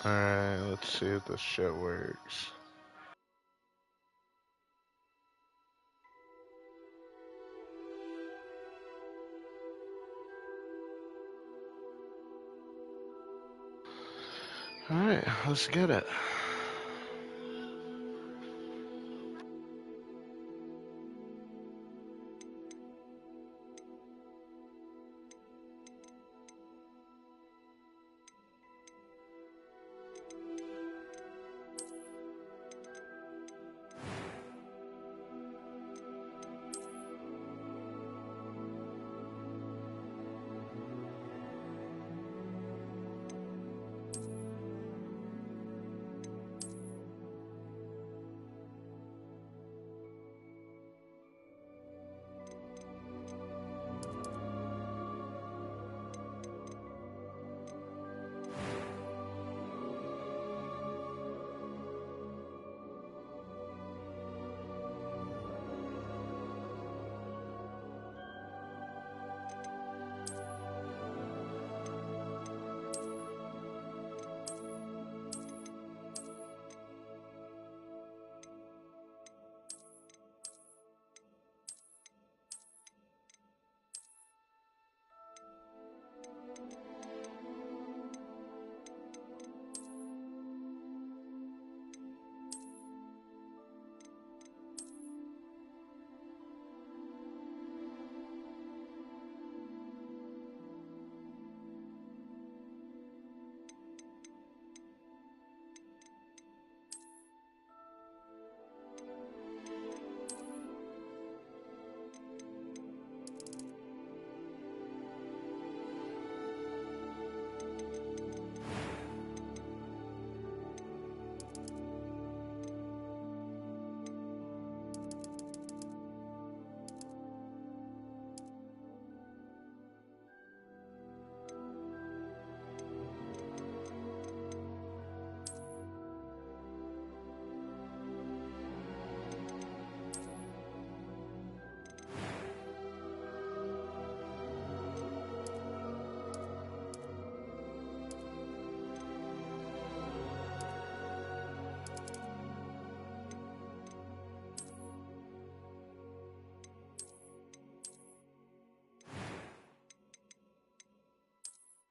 Alright, let's see if this shit works. Alright, let's get it.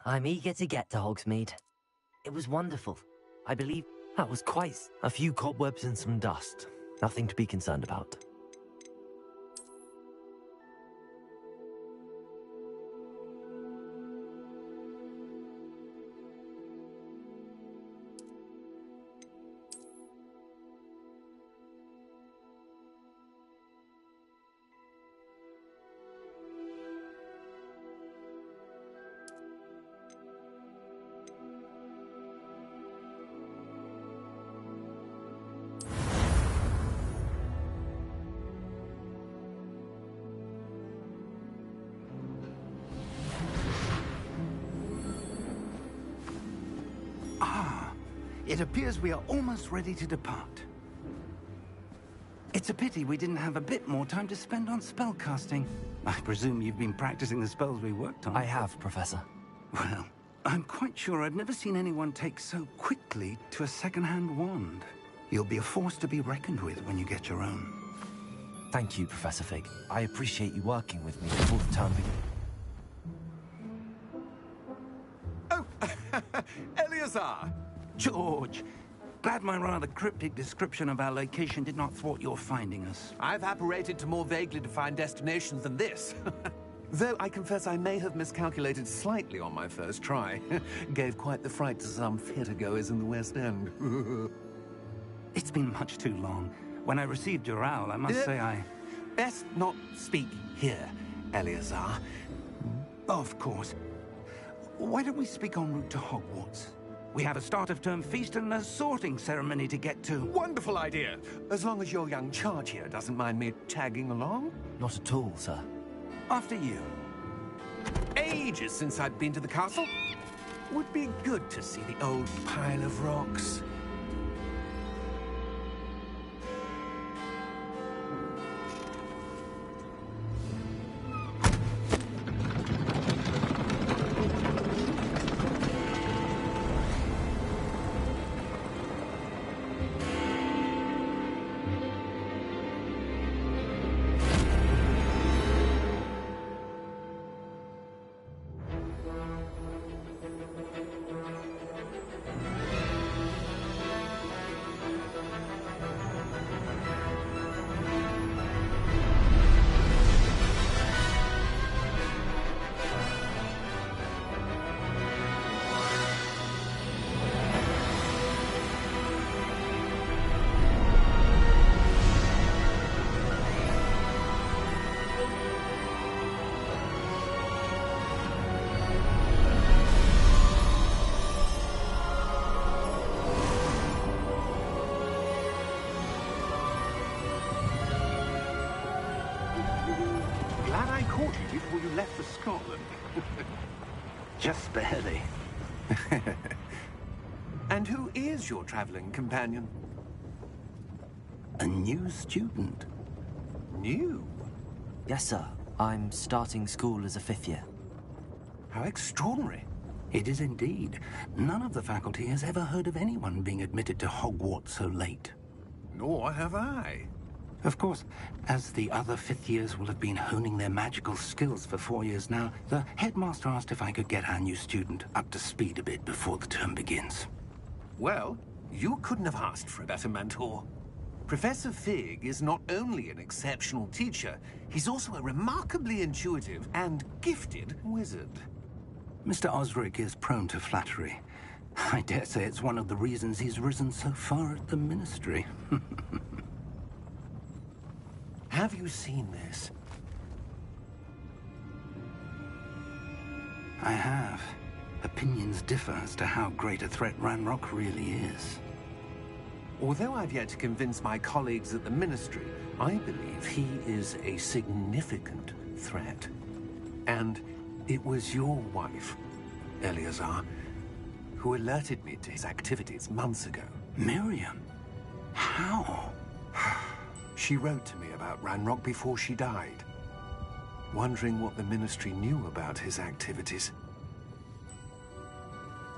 I'm eager to get to Hogsmeade. It was wonderful. I believe that was quite a few cobwebs and some dust. Nothing to be concerned about. It appears we are almost ready to depart. It's a pity we didn't have a bit more time to spend on spellcasting. I presume you've been practicing the spells we worked on. I have, Professor. Well, I'm quite sure I've never seen anyone take so quickly to a second-hand wand. You'll be a force to be reckoned with when you get your own. Thank you, Professor Fig. I appreciate you working with me before the term begins. Oh, Eleazar! George! Glad my rather cryptic description of our location did not thwart your finding us. I've apparated to more vaguely defined destinations than this. Though I confess I may have miscalculated slightly on my first try. Gave quite the fright to some theatergoers in the West End. It's been much too long. When I received your owl, I must say I... Best not speak here, Eleazar. Of course. Why don't we speak en route to Hogwarts? We have a start-of-term feast and a sorting ceremony to get to. Wonderful idea! As long as your young charge here doesn't mind me tagging along. Not at all, sir. After you. Ages since I'd been to the castle. Would be good to see the old pile of rocks. barely. And who is your traveling companion? A new student. New? Yes, sir. I'm starting school as a 5th year. How extraordinary. It is indeed. None of the faculty has ever heard of anyone being admitted to Hogwarts so late. Nor have I. Of course, as the other 5th years will have been honing their magical skills for 4 years now, the headmaster asked if I could get our new student up to speed a bit before the term begins. Well, you couldn't have asked for a better mentor. Professor Fig is not only an exceptional teacher, he's also a remarkably intuitive and gifted wizard. Mr. Osric is prone to flattery. I dare say it's one of the reasons he's risen so far at the Ministry. Have you seen this? I have. Opinions differ as to how great a threat Ranrock really is. Although I've yet to convince my colleagues at the Ministry, I believe he is a significant threat. And it was your wife, Eleazar, who alerted me to his activities months ago. Miriam? How? She wrote to me about Ranrock before she died, wondering what the Ministry knew about his activities.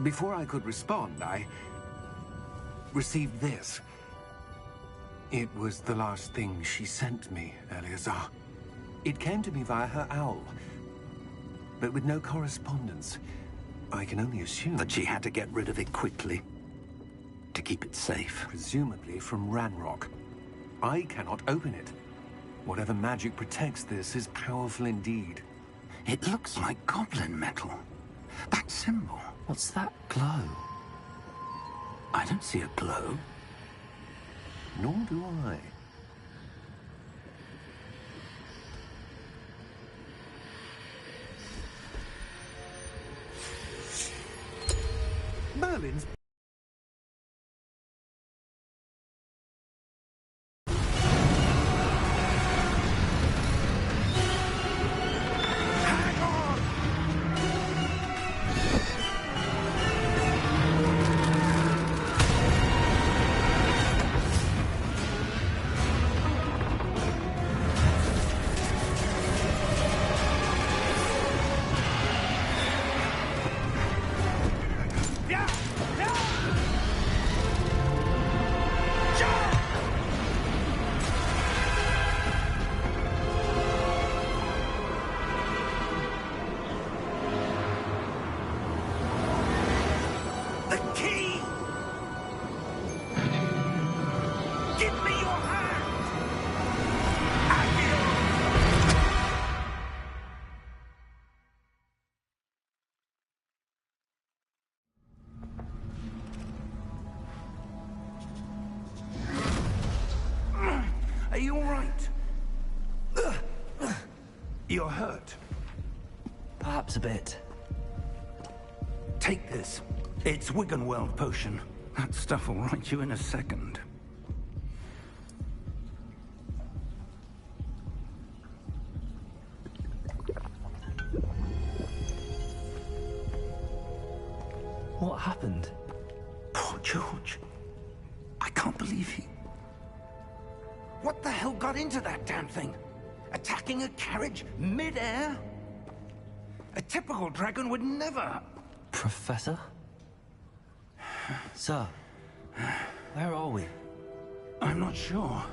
Before I could respond, I received this. It was the last thing she sent me, Eleazar. It came to me via her owl, but with no correspondence. I can only assume That she had to get rid of it quickly, to keep it safe. presumably from Ranrock. I cannot open it. Whatever magic protects this is powerful indeed. It looks like goblin metal. That symbol. What's that glow? I don't see a glow. Nor do I. Merlin's The key! Give me your hand! Are you all right? You're hurt. Perhaps a bit. Take this. It's Wiggenweld potion. That stuff will right you in a second. What happened? Poor George. I can't believe he... What the hell got into that damn thing? Attacking a carriage mid-air? A typical dragon would never... Professor? Sir, where are we? I'm not sure.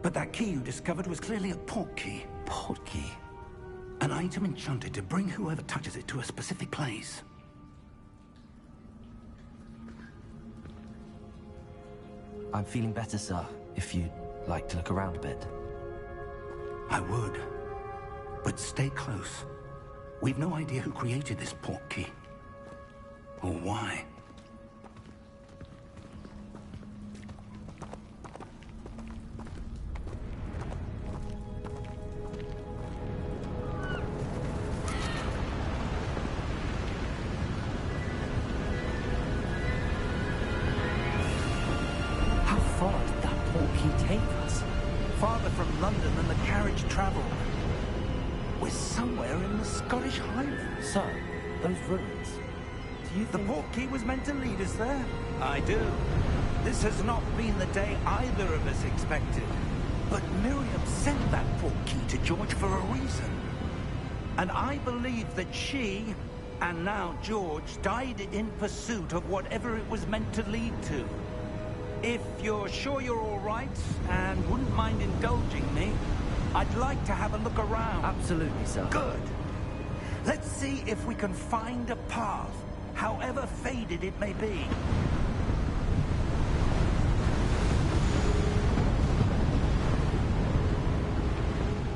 But that key you discovered was clearly a port key. Port key? An item enchanted to bring whoever touches it to a specific place. I'm feeling better, sir, if you'd like to look around a bit. I would. But stay close. We've no idea who created this port key. Or why. How far did that port key take us? Farther from London than the carriage traveled. We're somewhere in the Scottish Highlands. Sir, Those ruins. Do you The think... portkey was meant to lead us there? I do. This has not been the day either of us expected. But Miriam sent that portkey to George for a reason. And I believe that she, and now George, died in pursuit of whatever it was meant to lead to. If you're sure you're all right, and wouldn't mind indulging me, I'd like to have a look around. Absolutely, sir. Good. Let's see if we can find a path, however faded it may be.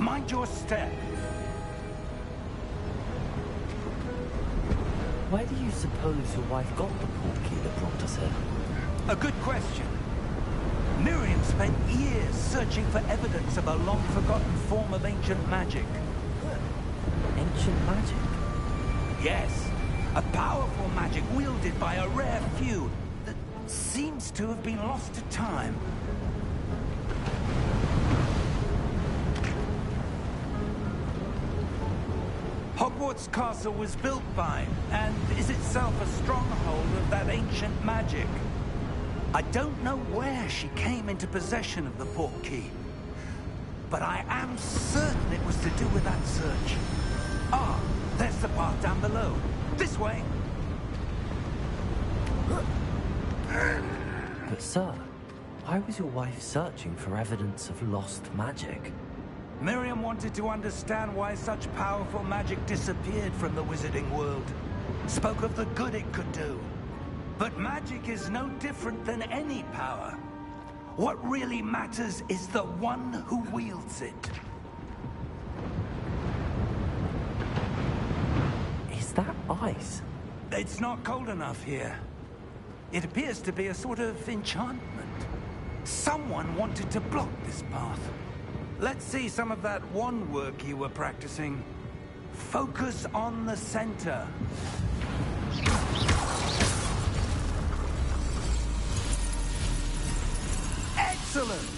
Mind your step. Where do you suppose your wife got the portkey that brought us here? A good question. Miriam spent years searching for evidence of a long-forgotten form of ancient magic. Ancient magic? Yes, a powerful magic wielded by a rare few that seems to have been lost to time. Hogwarts Castle was built by, and is itself a stronghold of that ancient magic. I don't know where she came into possession of the portkey, but I am certain it was to do with that search. Ah, there's the path down below. This way. But sir, why was your wife searching for evidence of lost magic? Miriam wanted to understand why such powerful magic disappeared from the wizarding world. Spoke of the good it could do. But magic is no different than any power. What really matters is the one who wields it. Is that ice? It's not cold enough here. It appears to be a sort of enchantment. Someone wanted to block this path. Let's see some of that wand work you were practicing. Focus on the center. Excellent!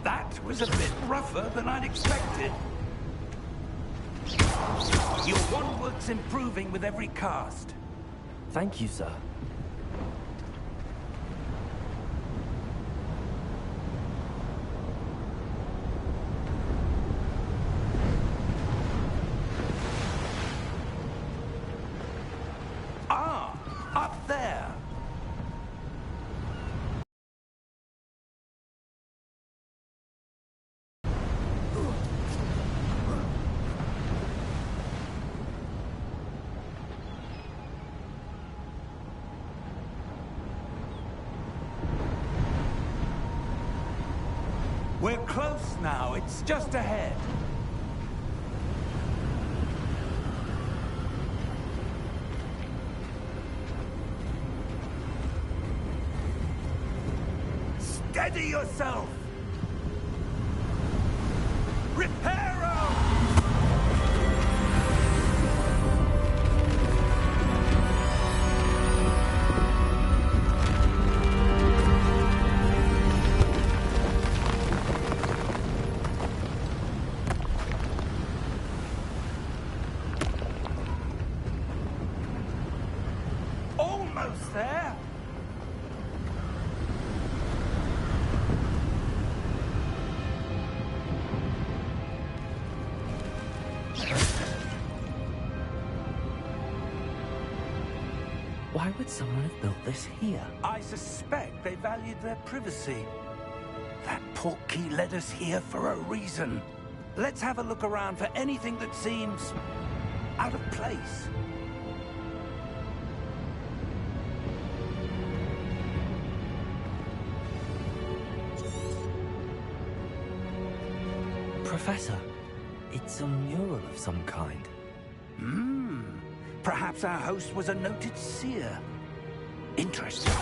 That was a bit rougher than I'd expected. Your wand work's improving with every cast. Thank you, sir. Ah, up there. We're close now. It's just ahead. Steady yourself! Reparo! Almost there! Why would someone have built this here? I suspect they valued their privacy. That portkey led us here for a reason. Let's have a look around for anything that seems out of place. Professor, it's a mural of some kind. Perhaps our host was a noted seer. Interesting.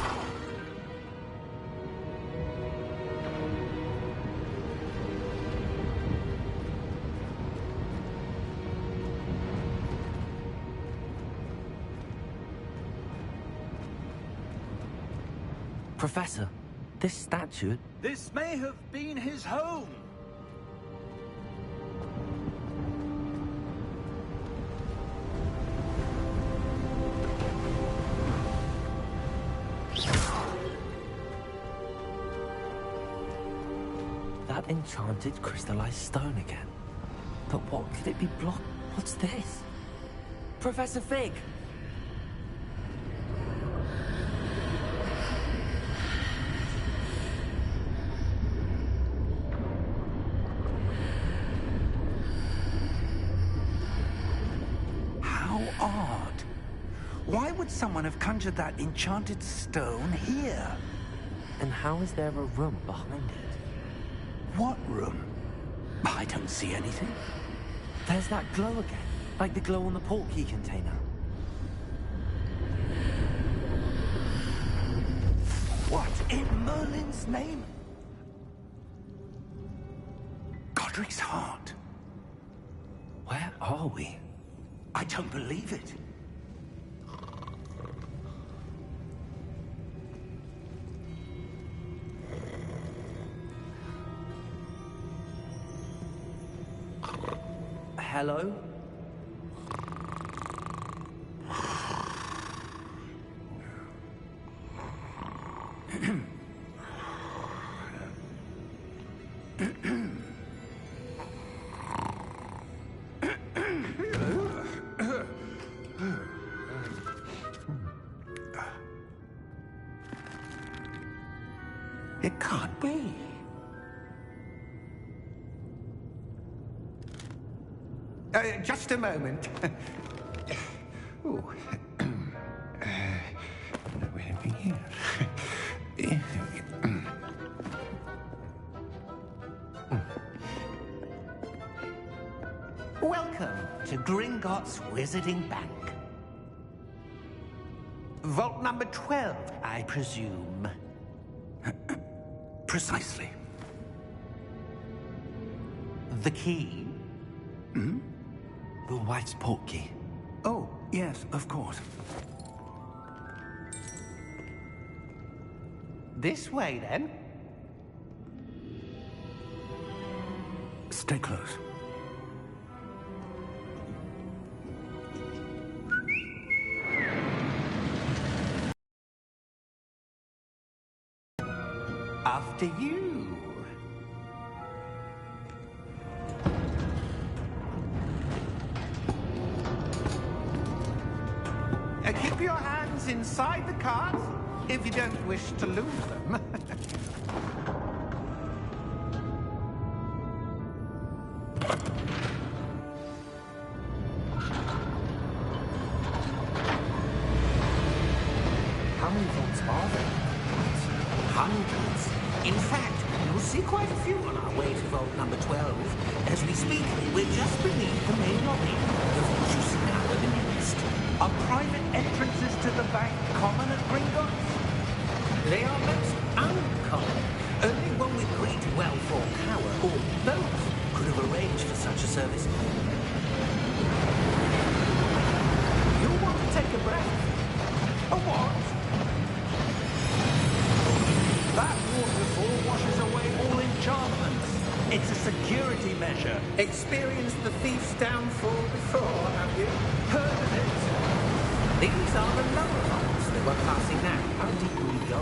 Professor, this statue... This may have been his home. That enchanted crystallized stone again. But what could it be blocked? What's this? Professor Fig! How odd. Why would someone have conjured that enchanted stone here? And how is there a room behind it? What room? I don't see anything. There's that glow again, like the glow on the portkey container. What in Merlin's name? Godric's heart. Where are we? I don't believe it. Hello? It can't be. Just a moment. Ooh. Wait a minute here. Welcome to Gringotts Wizarding Bank. Vault number 12, I presume. Precisely. The key? The wife's portkey. Oh, yes, of course. This way, then. Stay close. After you. Keep your hands inside the cart if you don't wish to lose them. How many vaults are there? Hundreds. In fact, you'll see quite a few on our way to vault number 12. As we speak, we're just beneath the main lobby. The vault you see now are the newest. Are private entrances to the bank common at Gringotts? They are most uncommon. Only one with great wealth or power, or both, could have arranged for such a service. You'll want to take a breath. A what? That waterfall washes away all enchantments. It's a security measure. Experienced the thief's downfall before, have you? Heard of it? These are the lower vaults that we're passing now. How deep will we go?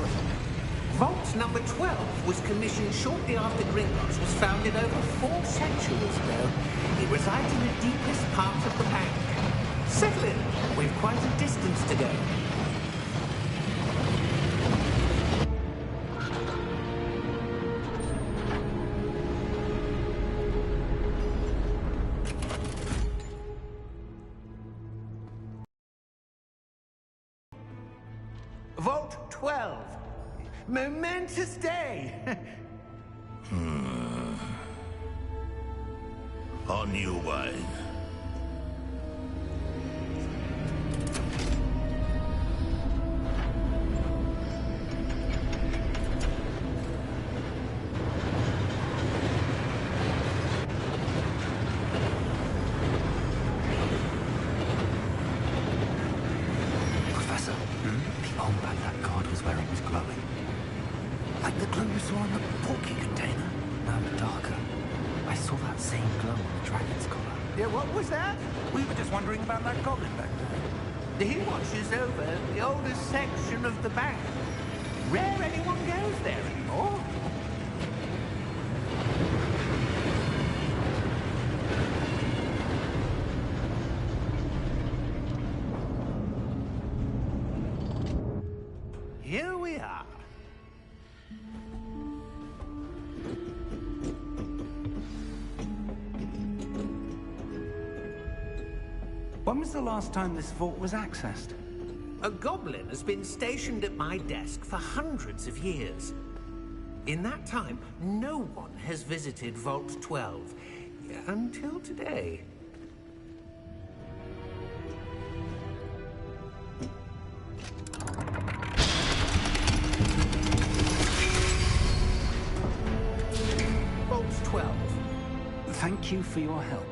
Vault number 12 was commissioned shortly after Gringotts was founded over 4 centuries ago. It resides in the deepest part of the bank. Settle in. We've quite a distance to go. Vault 12. Momentous day. On new wine. Professor, the armband that guard was wearing was glowing. you saw in the porky container? No, darker. I saw that same glow on the dragon's collar. Yeah, what was that? We were just wondering about that goblin back there. He watches over the oldest section of the bank. Rare anyone goes there anymore. Here we are. When was the last time this vault was accessed? A goblin has been stationed at my desk for hundreds of years. In that time, no one has visited Vault 12. Until today. Vault 12. Thank you for your help.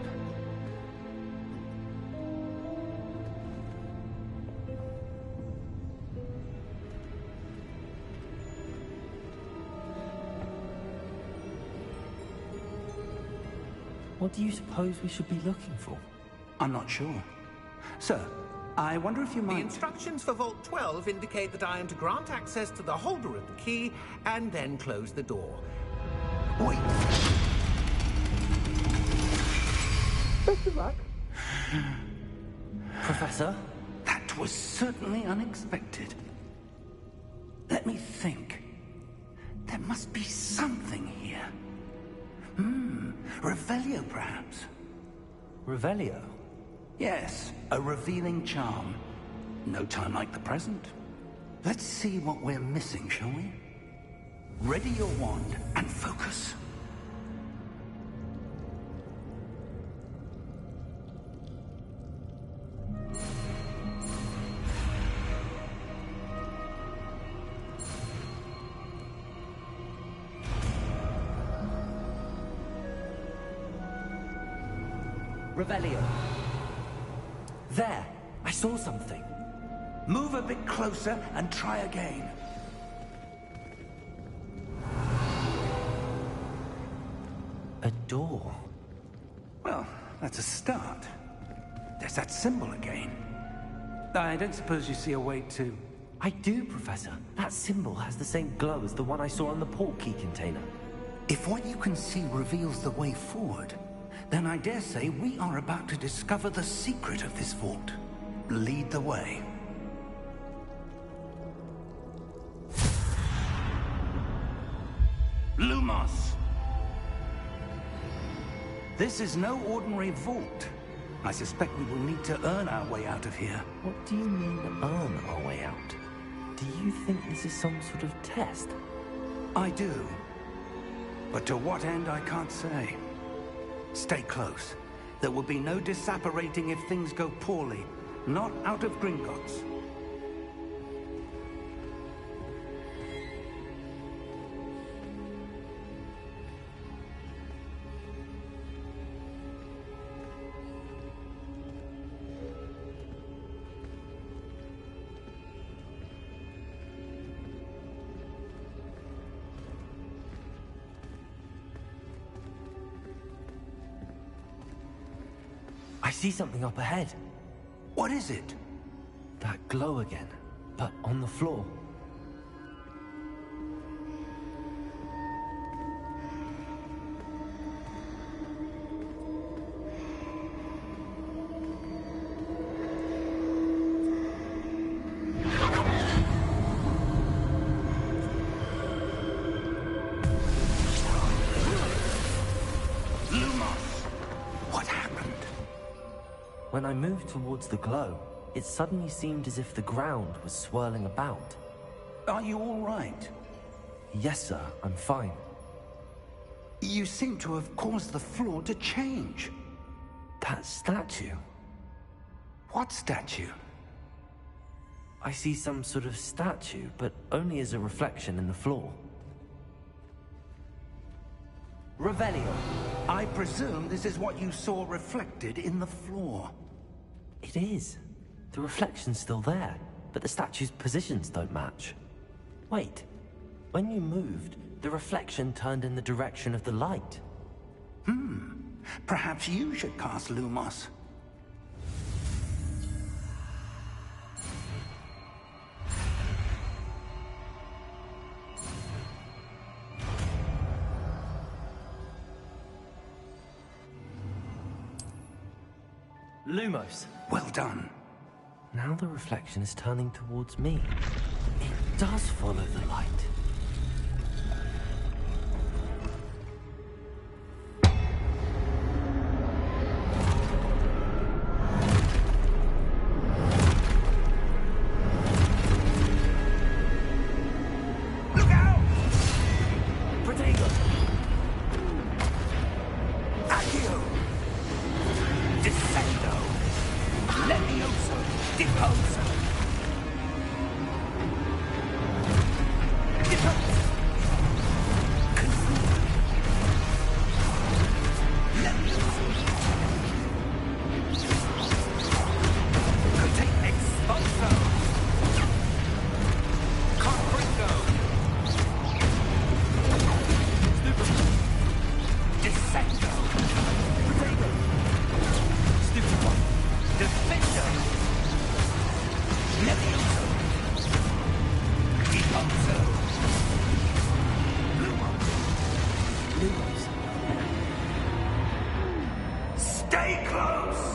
What do you suppose we should be looking for? I'm not sure. Sir, I wonder if you The might... instructions for Vault 12 indicate that I am to grant access to the holder of the key and then close the door. Wait! Best of luck. Professor? That was certainly unexpected. Let me think. There must be something here. Revelio, perhaps? Revelio? Yes, a revealing charm. No time like the present. Let's see what we're missing, shall we? Ready your wand and focus. Revelio. There! I saw something. Move a bit closer and try again. A door. Well, that's a start. There's that symbol again. I don't suppose you see a way to... I do, Professor. That symbol has the same glow as the one I saw on the port key container. If what you can see reveals the way forward, then I dare say we are about to discover the secret of this vault. Lead the way. Lumos! This is no ordinary vault. I suspect we will need to earn our way out of here. What do you mean, earn our way out? Do you think this is some sort of test? I do. But to what end, I can't say. Stay close. There will be no disapparating if things go poorly. Not out of Gringotts. I see something up ahead. What is it? That glow again, but on the floor. When I moved towards the glow, it suddenly seemed as if the ground was swirling about. Are you all right? Yes, sir, I'm fine. You seem to have caused the floor to change. That statue. What statue? I see some sort of statue, but only as a reflection in the floor. Revelio. I presume this is what you saw reflected in the floor. It is. The reflection's still there, but the statue's positions don't match. Wait, when you moved, The reflection turned in the direction of the light. Perhaps you should cast Lumos. Lumos. Well done. Now the reflection is turning towards me. It does follow the light. Look out! Protego! Accio! Descendo! Levioso! Deposo! Deposo! Consume! Levioso! Cotate exposo! Confringo! Descendo! Protego! Stupid one! Defendo! Levioso! Deposo! Lumos! Lumos. Stay close!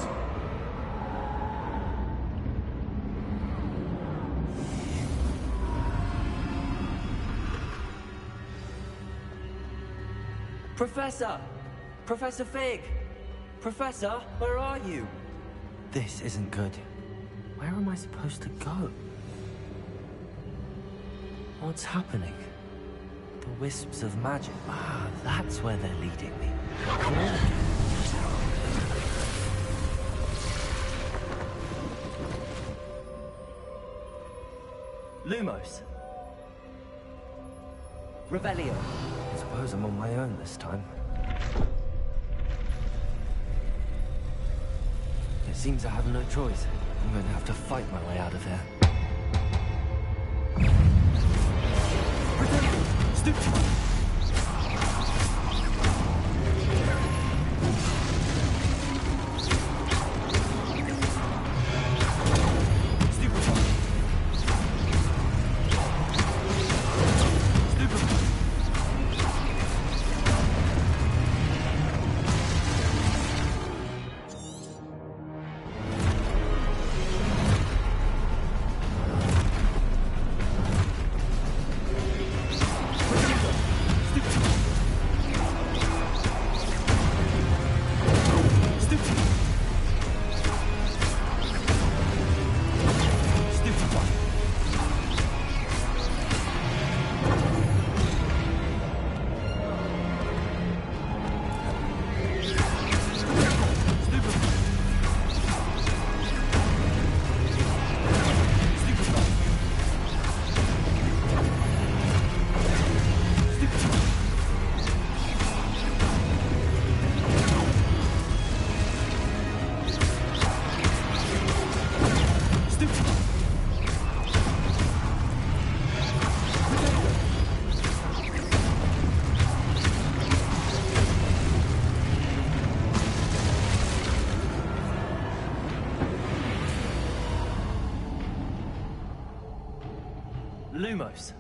Professor! Professor Fig! Professor, where are you? This isn't good. Where am I supposed to go? What's happening? The wisps of magic. Ah, that's where they're leading me. Lumos. Revelio. I suppose I'm on my own this time. It seems I have no choice. I'm going to have to fight my way out of here. Stupid! Lumos.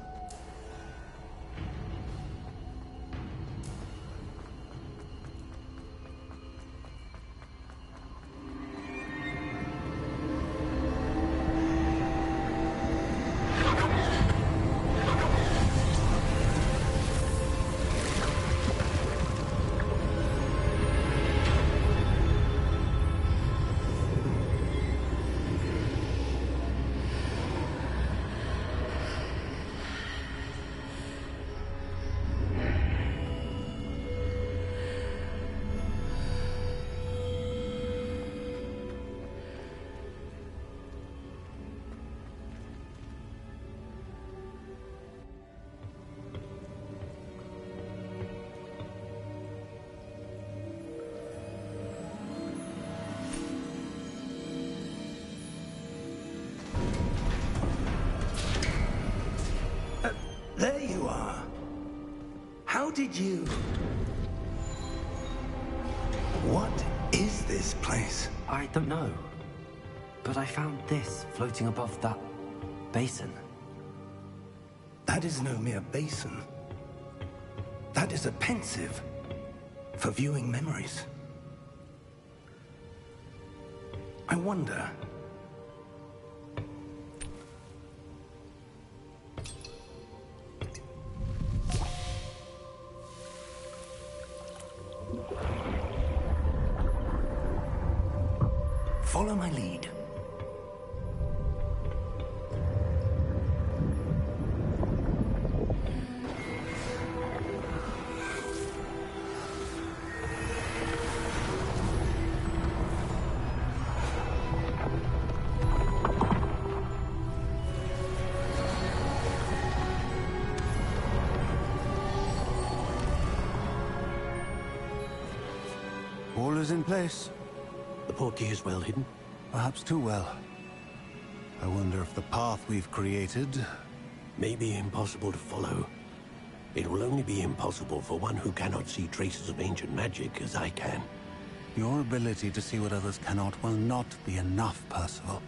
There you are. How did you... What is this place? I don't know. But I found this floating above that basin. That is no mere basin. That is a pensive for viewing memories. I wonder... Follow my lead. All is in place. The portkey is well hidden. Perhaps too well. I wonder if the path we've created... May be impossible to follow. It will only be impossible for one who cannot see traces of ancient magic as I can. Your ability to see what others cannot will not be enough, Percival.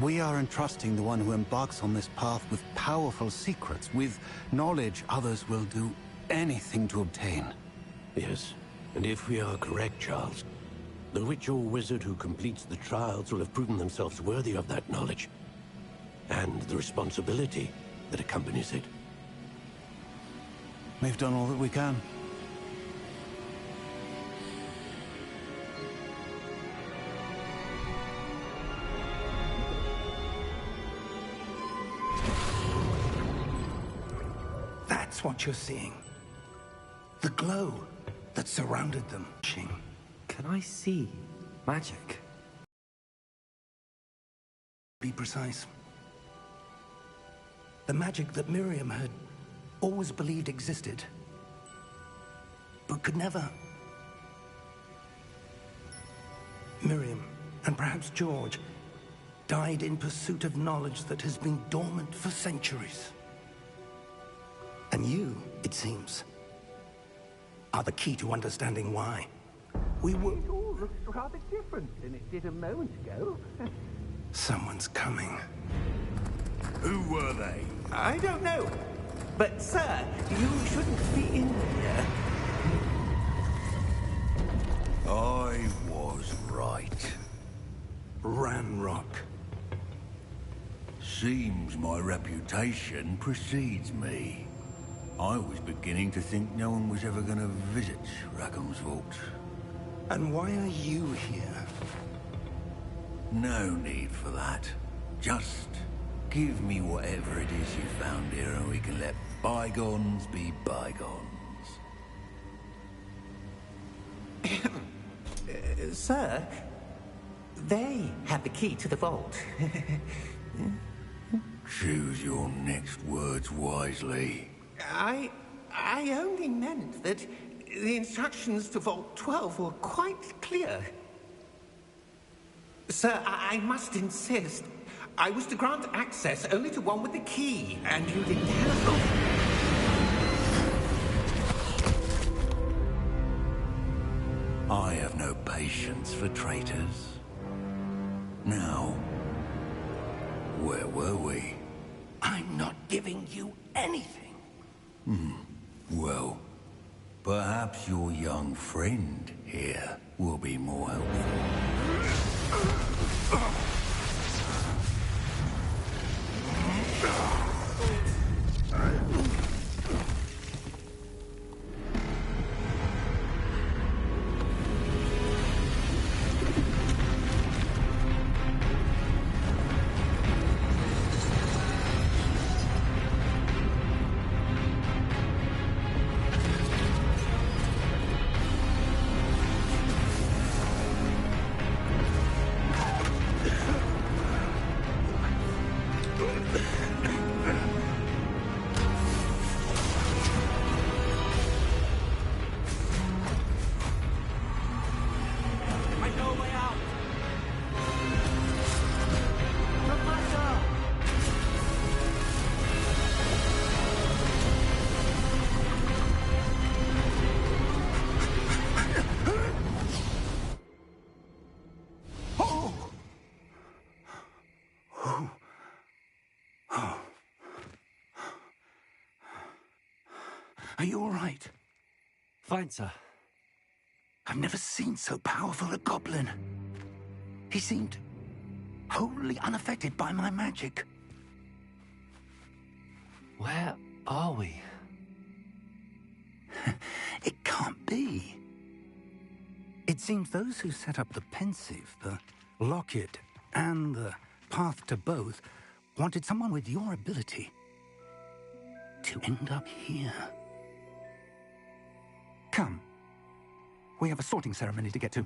We are entrusting the one who embarks on this path with powerful secrets, with knowledge others will do anything to obtain. Yes, and if we are correct, Charles, the witch or wizard who completes the trials will have proven themselves worthy of that knowledge, and the responsibility that accompanies it. We've done all that we can. That's what you're seeing. The glow that surrounded them. Can I see magic? Be precise. The magic that Miriam had always believed existed, but could never. Miriam, and perhaps George, died in pursuit of knowledge that has been dormant for centuries. And you, it seems, are the key to understanding why. We were... It all looks rather different than it did a moment ago. Someone's coming. Who were they? I don't know. But, sir, you shouldn't be in here. I was right. Ranrock. Seems my reputation precedes me. I was beginning to think no one was ever going to visit Rackham's vault. And why are you here? No need for that. Just give me whatever it is you found here and we can let bygones be bygones. Sir, they have the key to the vault. Choose your next words wisely. I only meant that the instructions to Vault 12 were quite clear. Sir, I must insist. I was to grant access only to one with the key, and you didn't have... I have no patience for traitors. Now, where were we? I'm not giving you anything. Well, perhaps your young friend here will be more helpful. Are you all right? Fine, sir. I've never seen so powerful a goblin. He seemed wholly unaffected by my magic. Where are we? It can't be. It seems those who set up the pensive, the locket, and the path to both wanted someone with your ability to end up here. Come. We have a sorting ceremony to get to.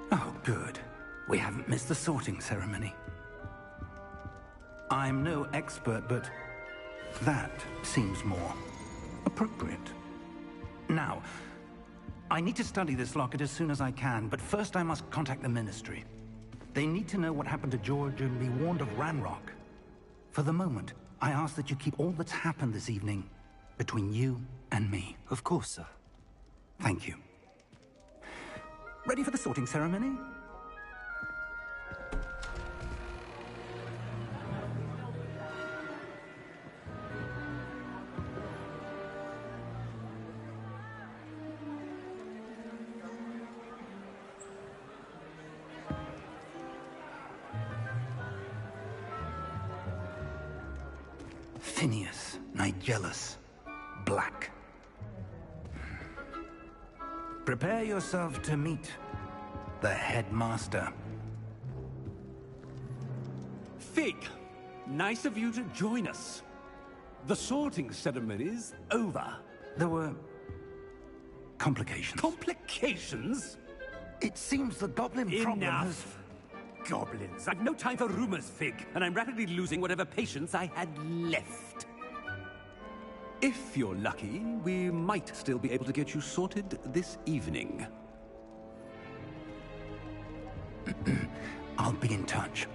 Oh, good. We haven't missed the sorting ceremony. I'm no expert, but that seems more appropriate. Now, I need to study this locket as soon as I can, but first I must contact the Ministry. They need to know what happened to George and be warned of Ranrock. For the moment, I ask that you keep all that's happened this evening between you and me. Of course, sir. Thank you. Ready for the sorting ceremony? Phineas, Nigellus, Black. Prepare yourself to meet the headmaster. Fig, nice of you to join us. The sorting ceremony's over. There were complications. Complications? It seems the goblin problem has... Enough! Goblins. I've no time for rumors, Fig, and I'm rapidly losing whatever patience I had left. If you're lucky, we might still be able to get you sorted this evening. I'll be in touch.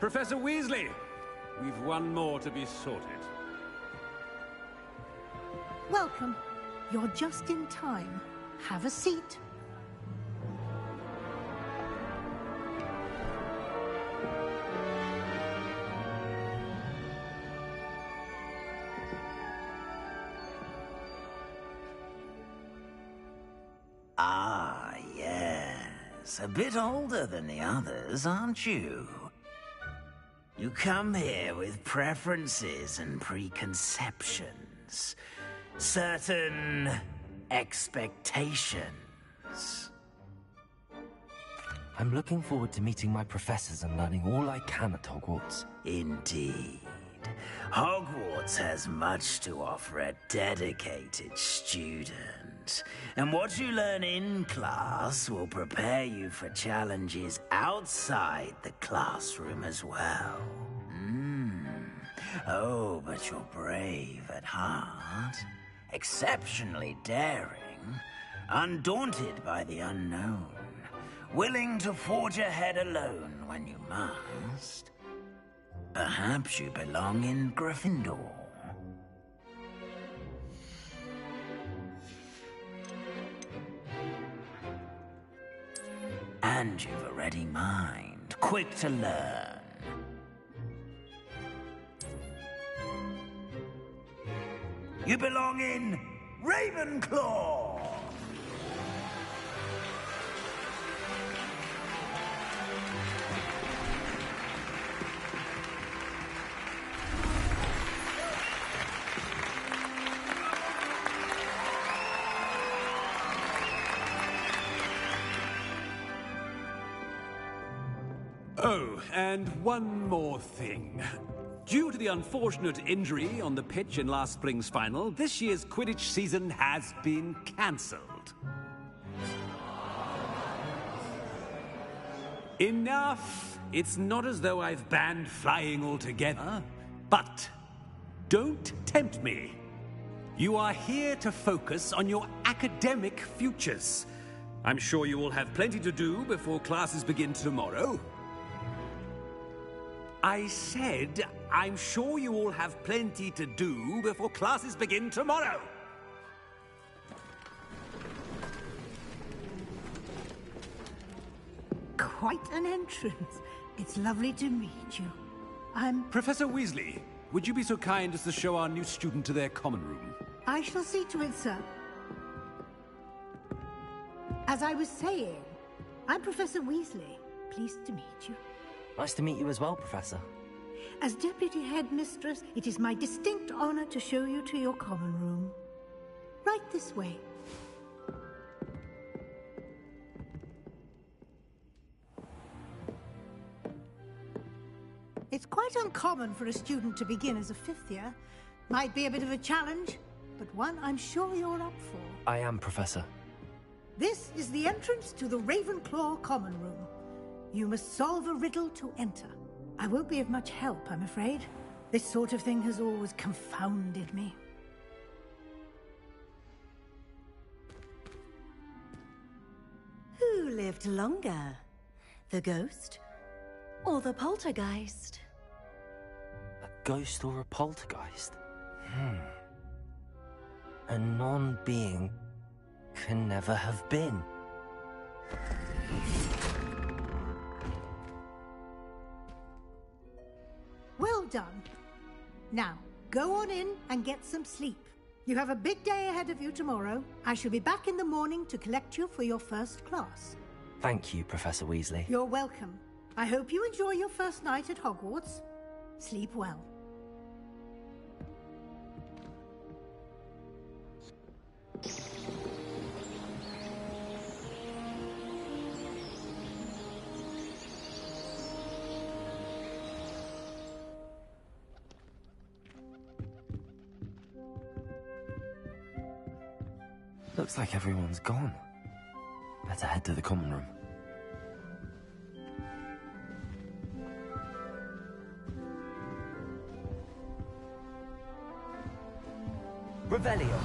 Professor Weasley, we've one more to be sorted. Welcome. You're just in time. Have a seat. Ah, yes. A bit older than the others, aren't you? You come here with preferences and preconceptions. Certain expectations. I'm looking forward to meeting my professors and learning all I can at Hogwarts. Indeed. Hogwarts has much to offer a dedicated student. And what you learn in class will prepare you for challenges outside the classroom as well. Oh, but you're brave at heart. Exceptionally daring. Undaunted by the unknown. Willing to forge ahead alone when you must. Perhaps you belong in Gryffindor. And you've a ready mind, quick to learn. You belong in Ravenclaw! Oh, and one more thing. Due to the unfortunate injury on the pitch in last spring's final, this year's Quidditch season has been cancelled. Enough! It's not as though I've banned flying altogether, but don't tempt me. You are here to focus on your academic futures. I'm sure you will have plenty to do before classes begin tomorrow. I said, I'm sure you all have plenty to do before classes begin tomorrow. Quite an entrance. It's lovely to meet you. Professor Weasley, would you be so kind as to show our new student to their common room? I shall see to it, sir. As I was saying, I'm Professor Weasley. Pleased to meet you. Nice to meet you as well, Professor. As Deputy Headmistress, it is my distinct honor to show you to your common room. Right this way. It's quite uncommon for a student to begin as a fifth year. Might be a bit of a challenge, but one I'm sure you're up for. I am, Professor. This is the entrance to the Ravenclaw common room. You must solve a riddle to enter. I won't be of much help, I'm afraid. This sort of thing has always confounded me. Who lived longer? The ghost or the poltergeist? A ghost or a poltergeist? A non-being can never have been. Well done. Now, go on in and get some sleep. You have a big day ahead of you tomorrow. I shall be back in the morning to collect you for your first class. Thank you, Professor Weasley. You're welcome. I hope you enjoy your first night at Hogwarts. Sleep well. Looks like everyone's gone. Better head to the common room. Revelio.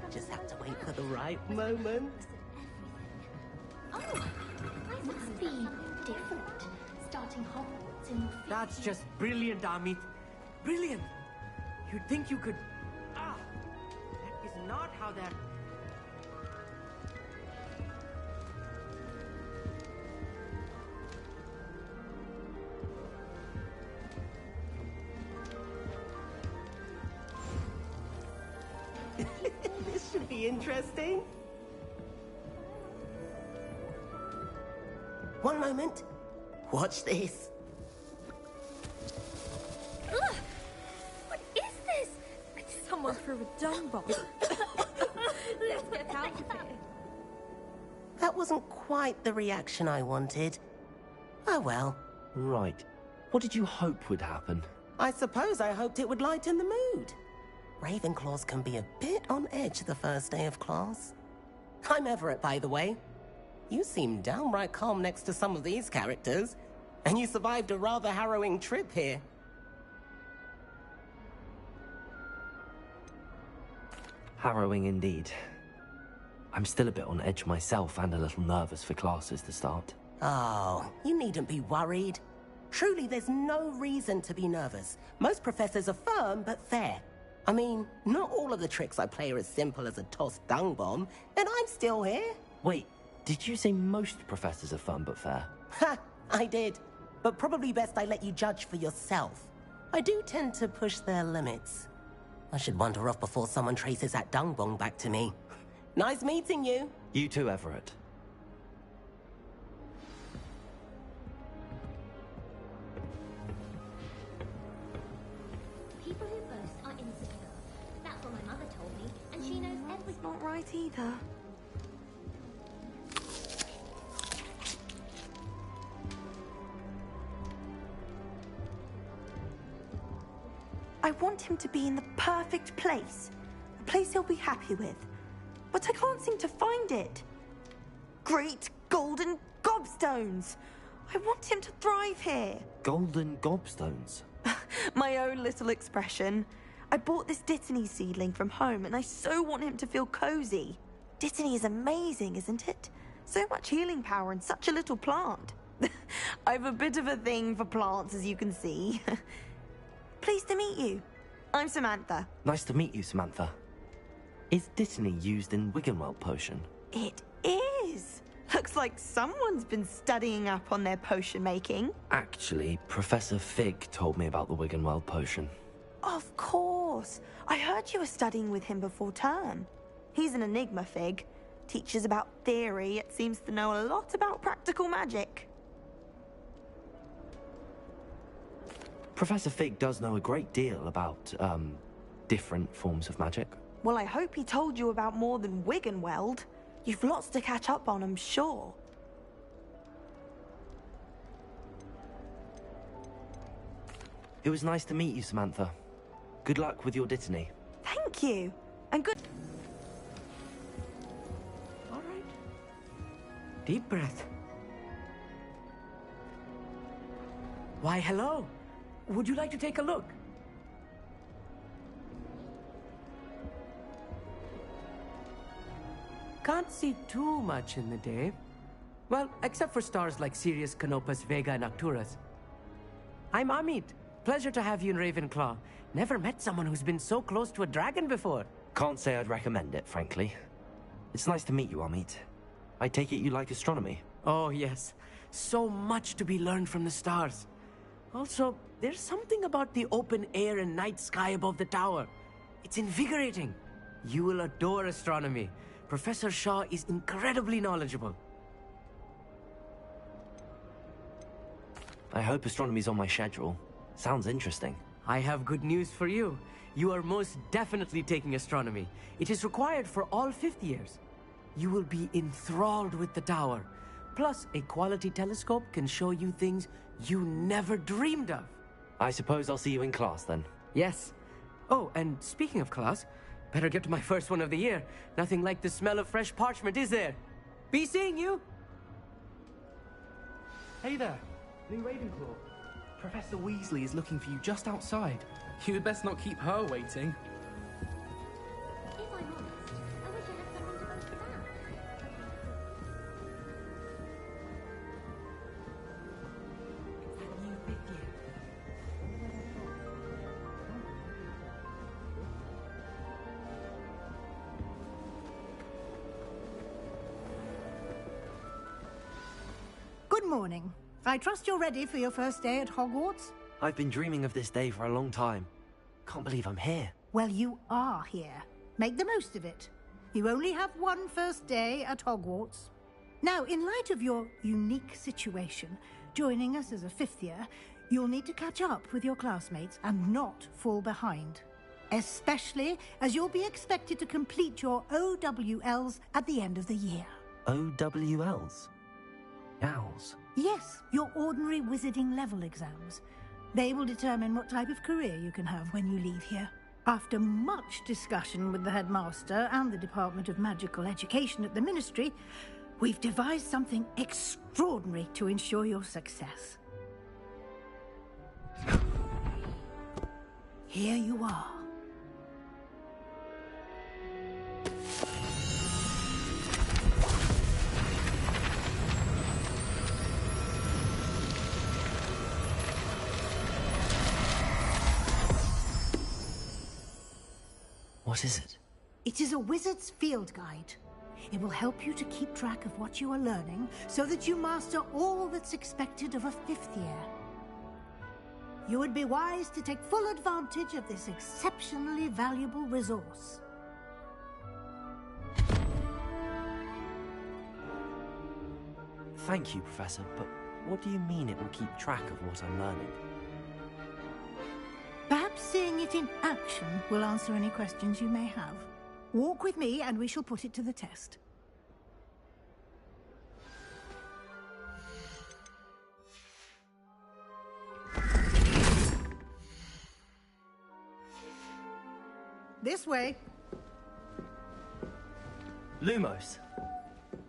Just have to wait for the right moment. Oh, I must be different. Starting Hogwarts in your fifth That's year. just brilliant, Amit. Brilliant. You'd think you could... Ah! That is not how that... This should be interesting. One moment. Watch this. Ugh! What is this? It's Someone threw a dung bomb. Let's get out of here. That wasn't quite the reaction I wanted. Oh well. Right. What did you hope would happen? I suppose I hoped it would lighten the mood. Ravenclaws can be a bit on edge the first day of class. I'm Everett, by the way. You seem downright calm next to some of these characters, and you survived a rather harrowing trip here. Harrowing indeed. I'm still a bit on edge myself and a little nervous for classes to start. Oh, you needn't be worried. Truly, there's no reason to be nervous. Most professors are firm but fair. I mean, not all of the tricks I play are as simple as a tossed dung bomb, and I'm still here. Wait, did you say most professors are fun but fair? Ha! I did. But probably best I let you judge for yourself. I do tend to push their limits. I should wander off before someone traces that dung bomb back to me. Nice meeting you. You too, Everett. People who boast are insecure. That's what my mother told me, and she knows everything. Not right either. I want him to be in the perfect place. A place he'll be happy with. But I can't seem to find it. Great golden gobstones! I want him to thrive here. Golden gobstones? My own little expression. I bought this Dittany seedling from home and I so want him to feel cozy. Dittany is amazing, isn't it? So much healing power in such a little plant. I've a bit of a thing for plants, as you can see. Pleased to meet you. I'm Samantha. Nice to meet you, Samantha. Is Dittany used in Wiggenweld potion? It is. Looks like someone's been studying up on their potion making. Actually, Professor Fig told me about the Wiggenweld potion. Of course. I heard you were studying with him before term. He's an enigma, Fig. Teaches about theory, yet seems to know a lot about practical magic. Professor Fig does know a great deal about, different forms of magic. Well, I hope he told you about more than Wiggenweld. You've lots to catch up on, I'm sure. It was nice to meet you, Samantha. Good luck with your Dittany. Thank you. And good... All right. Deep breath. Why, hello. Would you like to take a look? Can't see too much in the day. Well, except for stars like Sirius, Canopus, Vega, and Arcturus. I'm Amit. Pleasure to have you in Ravenclaw. Never met someone who's been so close to a dragon before. Can't say I'd recommend it, frankly. It's nice to meet you, Amit. I take it you like astronomy? Oh, yes. So much to be learned from the stars. Also, there's something about the open air and night sky above the tower. It's invigorating. You will adore astronomy. Professor Shaw is incredibly knowledgeable. I hope astronomy's on my schedule. Sounds interesting. I have good news for you. You are most definitely taking astronomy. It is required for all 5th years. You will be enthralled with the tower. Plus, a quality telescope can show you things you never dreamed of. I suppose I'll see you in class then. Yes. Oh, and speaking of class, better get to my first one of the year. Nothing like the smell of fresh parchment, is there? Be seeing you! Hey there, new Ravenclaw. Professor Weasley is looking for you just outside. You'd best not keep her waiting. If I'm honest, I wish I had someone to vote for that. New 5th year. Good morning. I trust you're ready for your first day at Hogwarts? I've been dreaming of this day for a long time. Can't believe I'm here. Well, you are here. Make the most of it. You only have one first day at Hogwarts. Now, in light of your unique situation, joining us as a 5th year, you'll need to catch up with your classmates and not fall behind. especially as you'll be expected to complete your OWLs at the end of the year. OWLs? Owls? Yes, your ordinary wizarding level exams. They will determine what type of career you can have when you leave here. After much discussion with the headmaster and the Department of Magical Education at the Ministry, we've devised something extraordinary to ensure your success. Here you are. What is it? It is a wizard's field guide. It will help you to keep track of what you are learning so that you master all that's expected of a 5th year. You would be wise to take full advantage of this exceptionally valuable resource. Thank you, Professor, but what do you mean it will keep track of what I'm learning? Perhaps seeing it in action will answer any questions you may have. Walk with me and we shall put it to the test. This way. Lumos.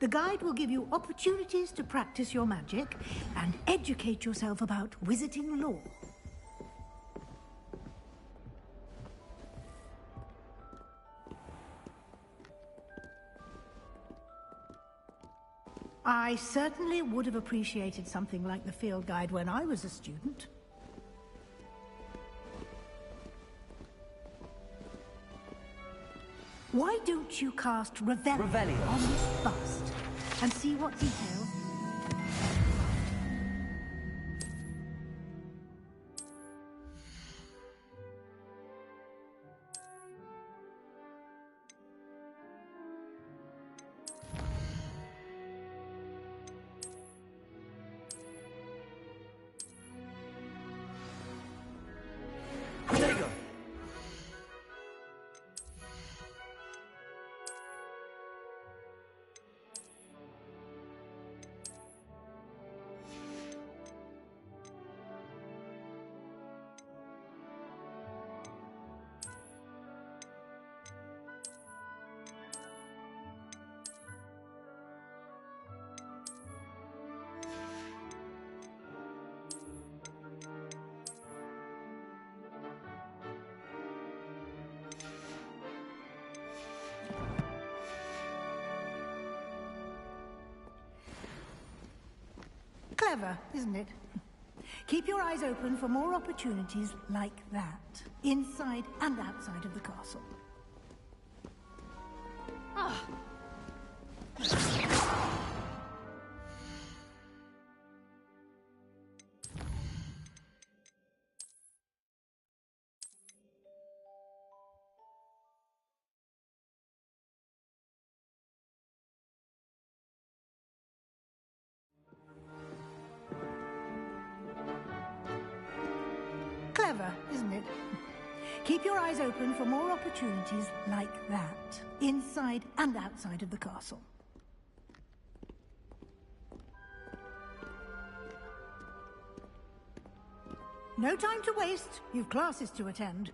The guide will give you opportunities to practice your magic and educate yourself about wizarding lore. I certainly would have appreciated something like the field guide when I was a student. Why don't you cast Revelio on this bust and see what details... Clever, isn't it? Keep your eyes open for more opportunities like that, inside and outside of the castle. Ah. Clever, isn't it? Keep your eyes open for more opportunities like that, inside and outside of the castle. No time to waste. You've classes to attend.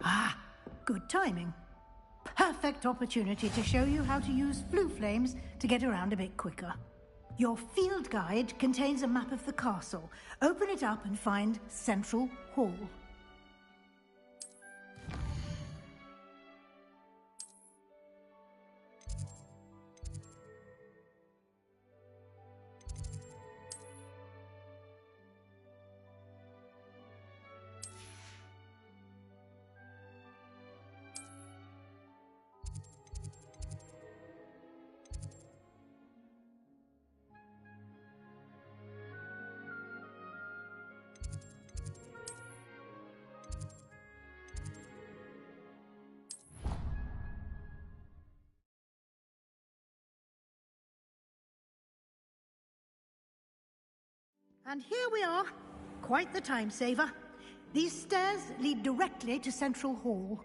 Ah, good timing. Perfect opportunity to show you how to use flue flames to get around a bit quicker. Your field guide contains a map of the castle. Open it up and find Central Hall. And here we are. Quite the time saver. These stairs lead directly to Central Hall.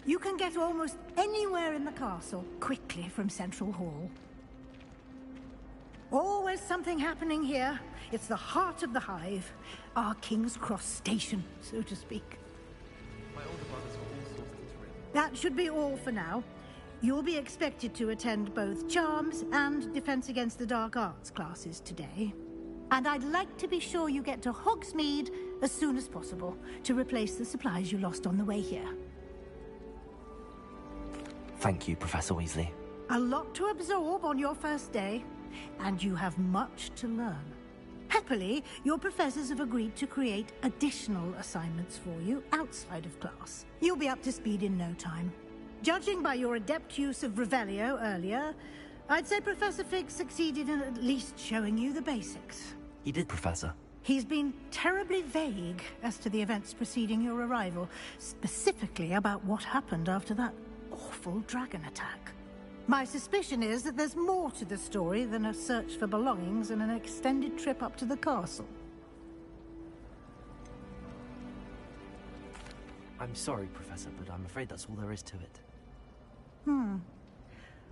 You can get almost anywhere in the castle quickly from Central Hall. Always something happening here. It's the heart of the Hive. Our King's Cross station, so to speak. My older brother's got all sorts to thrill. That should be all for now. You'll be expected to attend both Charms and Defense Against the Dark Arts classes today. And I'd like to be sure you get to Hogsmeade as soon as possible to replace the supplies you lost on the way here. Thank you, Professor Weasley. A lot to absorb on your first day, and you have much to learn. Happily, your professors have agreed to create additional assignments for you outside of class. You'll be up to speed in no time. Judging by your adept use of Revelio earlier, I'd say Professor Fig succeeded in at least showing you the basics. He did, Professor. He's been terribly vague as to the events preceding your arrival, specifically about what happened after that awful dragon attack. My suspicion is that there's more to the story than a search for belongings and an extended trip up to the castle. I'm sorry, Professor, but I'm afraid that's all there is to it.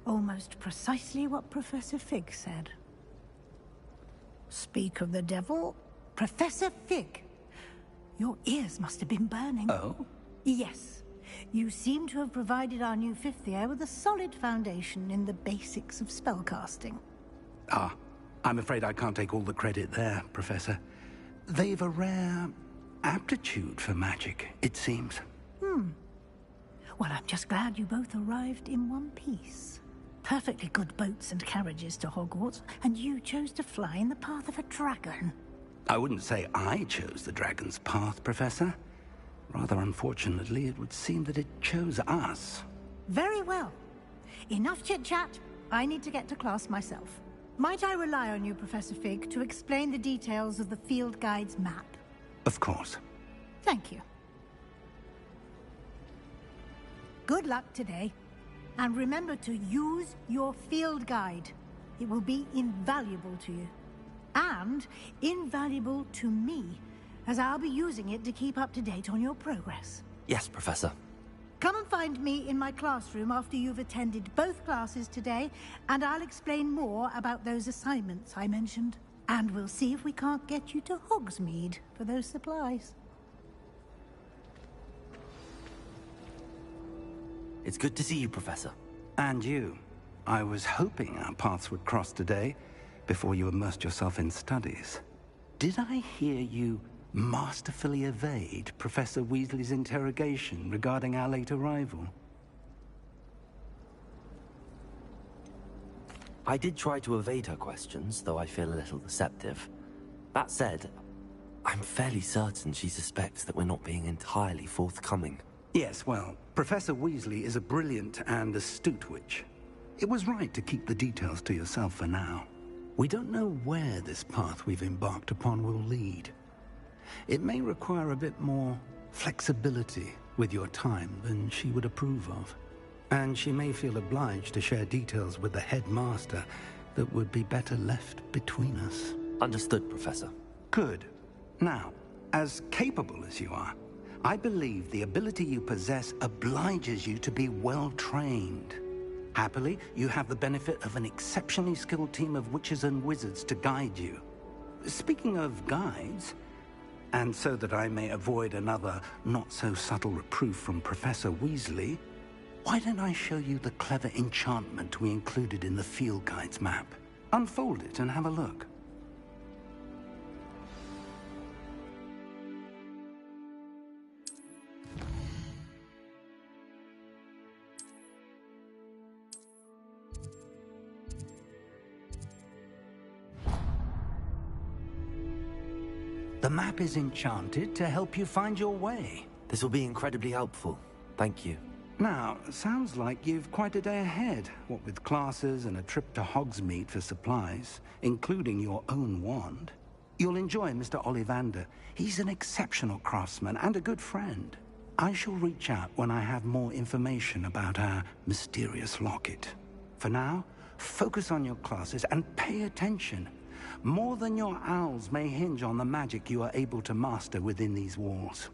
Almost precisely what Professor Fig said. Speak of the devil, Professor Fig. Your ears must have been burning. Oh? Yes. You seem to have provided our new fifth year with a solid foundation in the basics of spellcasting. Ah, I'm afraid I can't take all the credit there, Professor. They've a rare aptitude for magic, it seems. Well, I'm just glad you both arrived in one piece. Perfectly good boats and carriages to Hogwarts, and you chose to fly in the path of a dragon. I wouldn't say I chose the dragon's path, Professor. Rather unfortunately, it would seem that it chose us. Very well. Enough chit-chat. I need to get to class myself. Might I rely on you, Professor Fig, to explain the details of the field guide's map? Of course. Thank you. Good luck today. And remember to use your field guide. It will be invaluable to you. And invaluable to me, as I'll be using it to keep up to date on your progress. Yes, Professor. Come and find me in my classroom after you've attended both classes today, and I'll explain more about those assignments I mentioned. And we'll see if we can't get you to Hogsmeade for those supplies. It's good to see you, Professor. And you. I was hoping our paths would cross today, before you immersed yourself in studies. Did I hear you masterfully evade Professor Weasley's interrogation regarding our late arrival? I did try to evade her questions, though I feel a little deceptive. That said, I'm fairly certain she suspects that we're not being entirely forthcoming. Yes, well, Professor Weasley is a brilliant and astute witch. It was right to keep the details to yourself for now. We don't know where this path we've embarked upon will lead. It may require a bit more flexibility with your time than she would approve of. And she may feel obliged to share details with the headmaster that would be better left between us. Understood, Professor. Good. Now, as capable as you are, I believe the ability you possess obliges you to be well-trained. Happily, you have the benefit of an exceptionally skilled team of witches and wizards to guide you. Speaking of guides, and so that I may avoid another not-so-subtle reproof from Professor Weasley, why don't I show you the clever enchantment we included in the field guide's map? Unfold it and have a look. The map is enchanted to help you find your way. This will be incredibly helpful. Thank you. Now, sounds like you've quite a day ahead, what with classes and a trip to Hogsmeade for supplies, including your own wand. You'll enjoy Mr. Ollivander. He's an exceptional craftsman and a good friend. I shall reach out when I have more information about our mysterious locket. For now, Focus on your classes and pay attention. More than your owls may hinge on the magic you are able to master within these walls.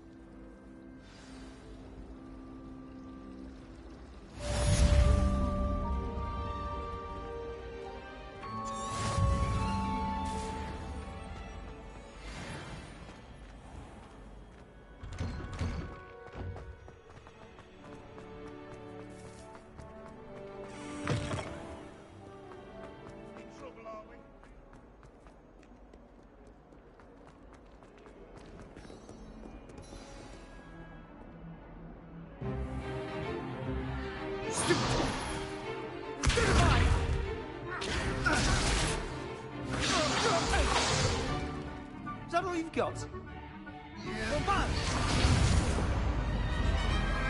Is that all you've got?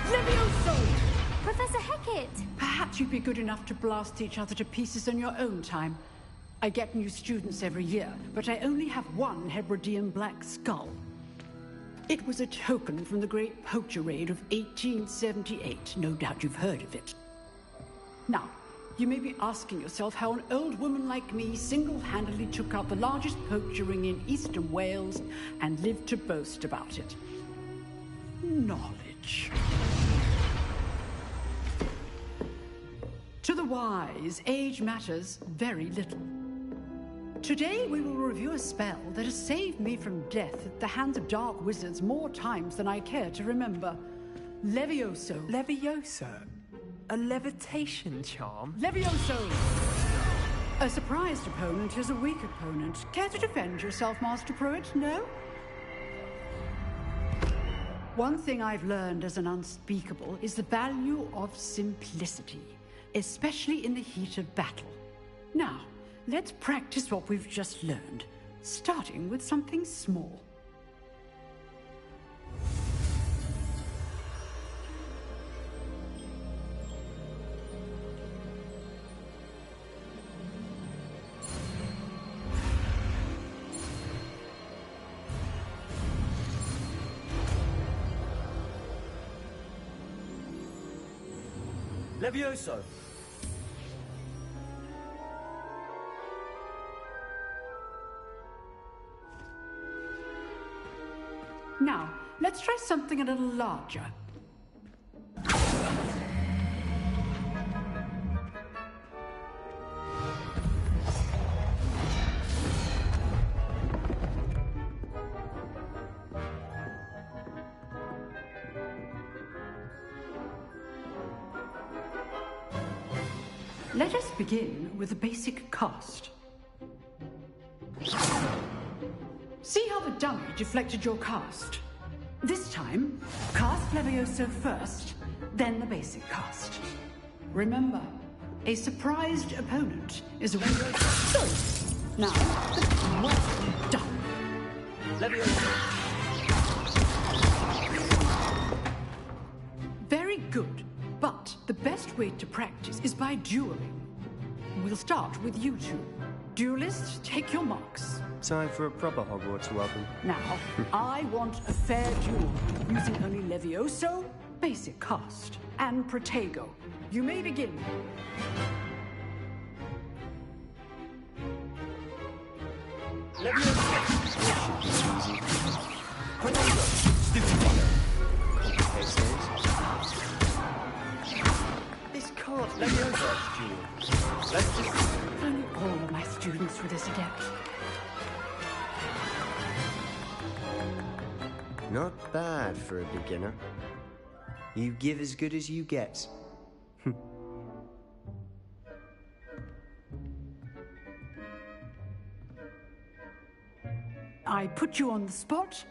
Levioso! Professor Hecat! Perhaps you'd be good enough to blast each other to pieces on your own time. I get new students every year, but I only have one Hebridean black skull. It was a token from the Great Poacher Raid of 1878. No doubt you've heard of it. Now, you may be asking yourself how an old woman like me single-handedly took out the largest poacher ring in eastern Wales and lived to boast about it. Knowledge. To the wise, age matters very little. Today we will review a spell that has saved me from death at the hands of dark wizards more times than I care to remember. Levioso. Levioso? A levitation charm? Levioso! A surprised opponent is a weak opponent. Care to defend yourself, Master Pruitt? No? One thing I've learned as an unspeakable is the value of simplicity, especially in the heat of battle. Now, let's practice what we've just learned, starting with something small. Levioso! Now, let's try something a little larger. Let us begin with the basic cast. See how the dummy deflected your cast? This time, cast Levioso first, then the basic cast. Remember, a surprised opponent is a window. Good. Now, well done. Levioso! Very good, but the best way to practice is by dueling. We'll start with you two. Duelists, take your marks. Time for a proper Hogwarts welcome. Now, I want a fair duel, using only Levioso, basic cast, and Protego. You may begin. Levioso! Protego! Stupid one. This can't Levioso duel. Let's just... If only all of my students were this adept. Not bad for a beginner. You give as good as you get. I put you on the spot,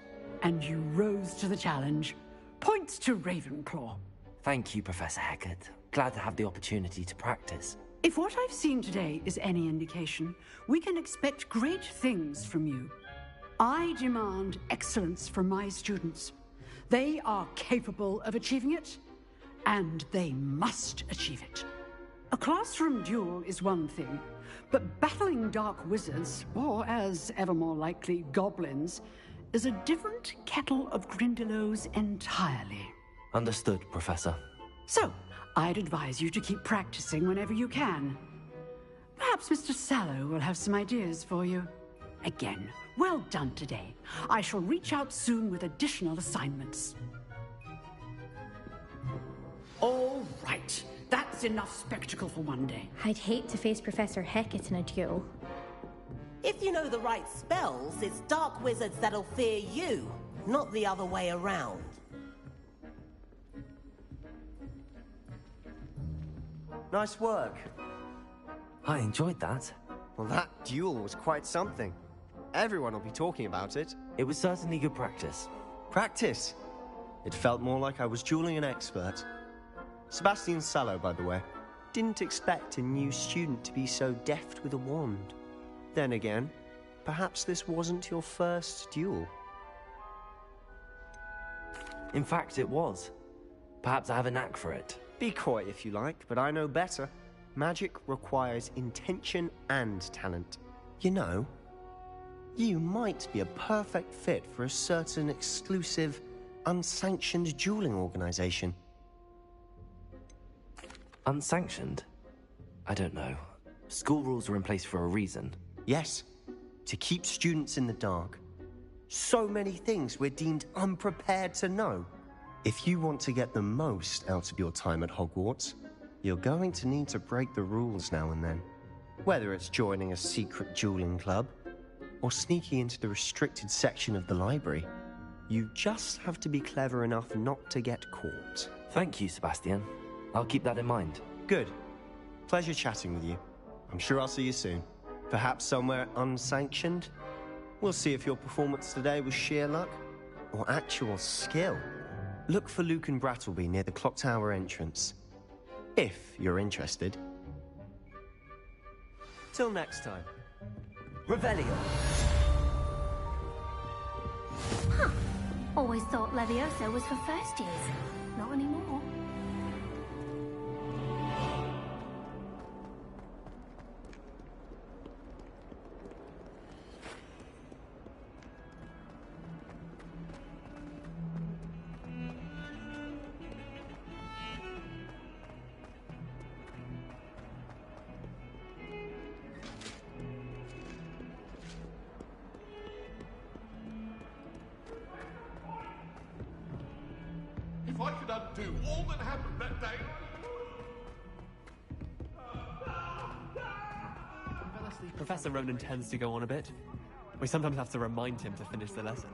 and you rose to the challenge. Points to Ravenclaw. Thank you, Professor Hecat. Glad to have the opportunity to practice. If what I've seen today is any indication, we can expect great things from you. I demand excellence from my students. They are capable of achieving it, and they must achieve it. A classroom duel is one thing, but battling dark wizards, or as ever more likely, goblins, is a different kettle of Grindylows entirely. Understood, Professor. So, I'd advise you to keep practicing whenever you can. Perhaps Mr. Sallow will have some ideas for you. Again, well done today. I shall reach out soon with additional assignments. All right. That's enough spectacle for one day. I'd hate to face Professor Hecat in a duel. If you know the right spells, it's dark wizards that'll fear you, not the other way around. Nice work. I enjoyed that. Well, that duel was quite something. Everyone will be talking about it. It was certainly good practice. Practice? It felt more like I was dueling an expert. Sebastian Sallow, by the way. Didn't expect a new student to be so deft with a wand. Then again, perhaps this wasn't your first duel. In fact, it was. Perhaps I have a knack for it. Be coy if you like, but I know better. Magic requires intention and talent. You know, you might be a perfect fit for a certain exclusive, unsanctioned dueling organization. Unsanctioned? I don't know. School rules are in place for a reason. Yes, to keep students in the dark. So many things we're deemed unprepared to know. If you want to get the most out of your time at Hogwarts, you're going to need to break the rules now and then. Whether it's joining a secret dueling club, or sneaking into the restricted section of the library, you just have to be clever enough not to get caught. Thank you, Sebastian. I'll keep that in mind. Good. Pleasure chatting with you. I'm sure I'll see you soon. Perhaps somewhere unsanctioned? We'll see if your performance today was sheer luck or actual skill. Look for Luke and Brattleby near the clock tower entrance. If you're interested. Till next time. Revelio. Huh. Always thought Leviosa was for first years. Not anymore. If I could undo all that happened that day... Professor Ronan tends to go on a bit. We sometimes have to remind him to finish the lesson.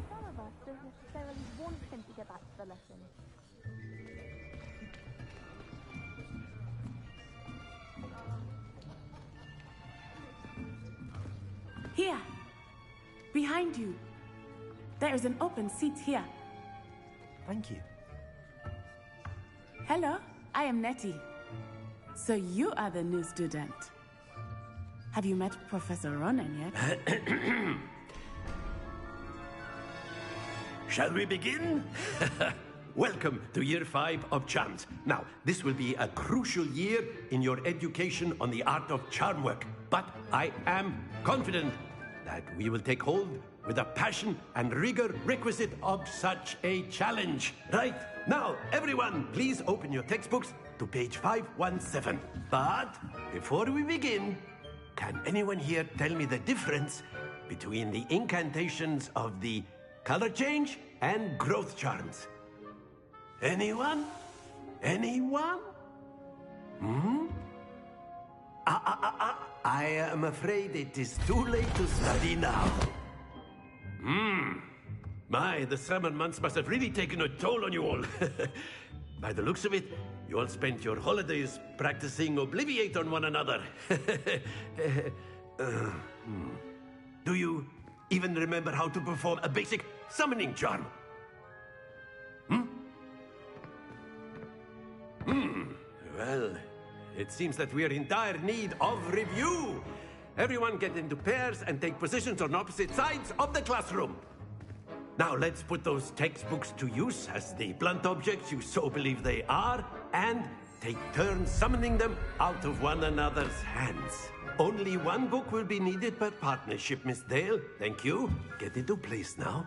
Some of us don't necessarily want him to get back to the lesson. Here! Behind you! There is an open seat here. Thank you. Hello, I am Nettie. So you are the new student. Have you met Professor Ronan yet? Shall we begin? Welcome to Year 5 of Charms. Now, this will be a crucial year in your education on the art of charm work. But I am confident that we will take hold with the passion and rigor requisite of such a challenge. Right, now, everyone, please open your textbooks to page 517. But before we begin, can anyone here tell me the difference between the incantations of the color change and growth charms? Anyone? Anyone? Hmm? I am afraid it is too late to study now. My, the summer months must have really taken a toll on you all. By the looks of it, you all spent your holidays practicing Obliviate on one another. Do you even remember how to perform a basic summoning charm? Well, it seems that we are in dire need of review. Everyone get into pairs and take positions on opposite sides of the classroom. Now let's put those textbooks to use as the blunt objects you so believe they are, and take turns summoning them out of one another's hands. Only one book will be needed per partnership, Miss Dale. Thank you. Get into place now.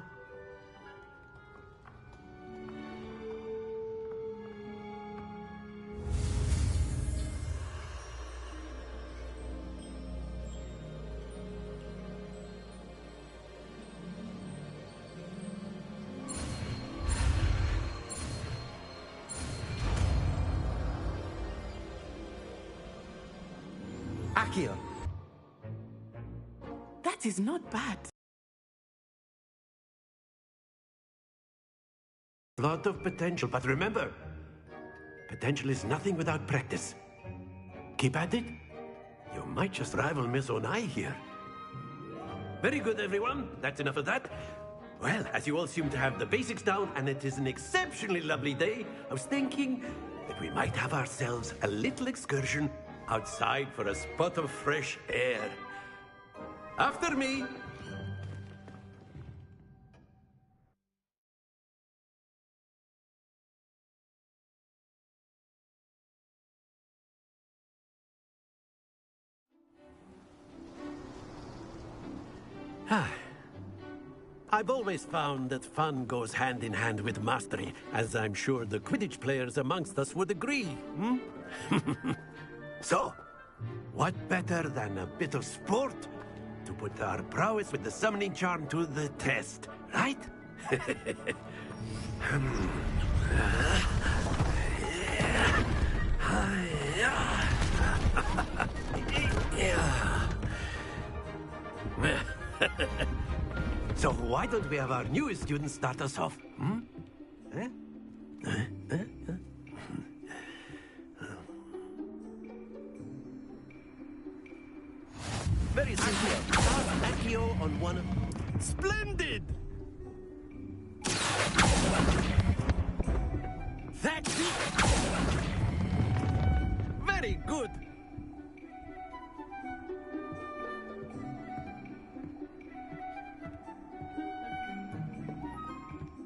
Accio. That is not bad. Lot of potential, but remember, potential is nothing without practice. Keep at it. You might just rival Miss Onai here. Very good, everyone. That's enough of that. Well, as you all seem to have the basics down, and it is an exceptionally lovely day, I was thinking that we might have ourselves a little excursion outside for a spot of fresh air. After me. I've always found that fun goes hand in hand with mastery, as I'm sure the Quidditch players amongst us would agree. So, what better than a bit of sport to put our prowess with the summoning charm to the test, right? So why don't we have our newest student start us off? Very simple. Cast Accio on one of... Splendid! That's it! Very good!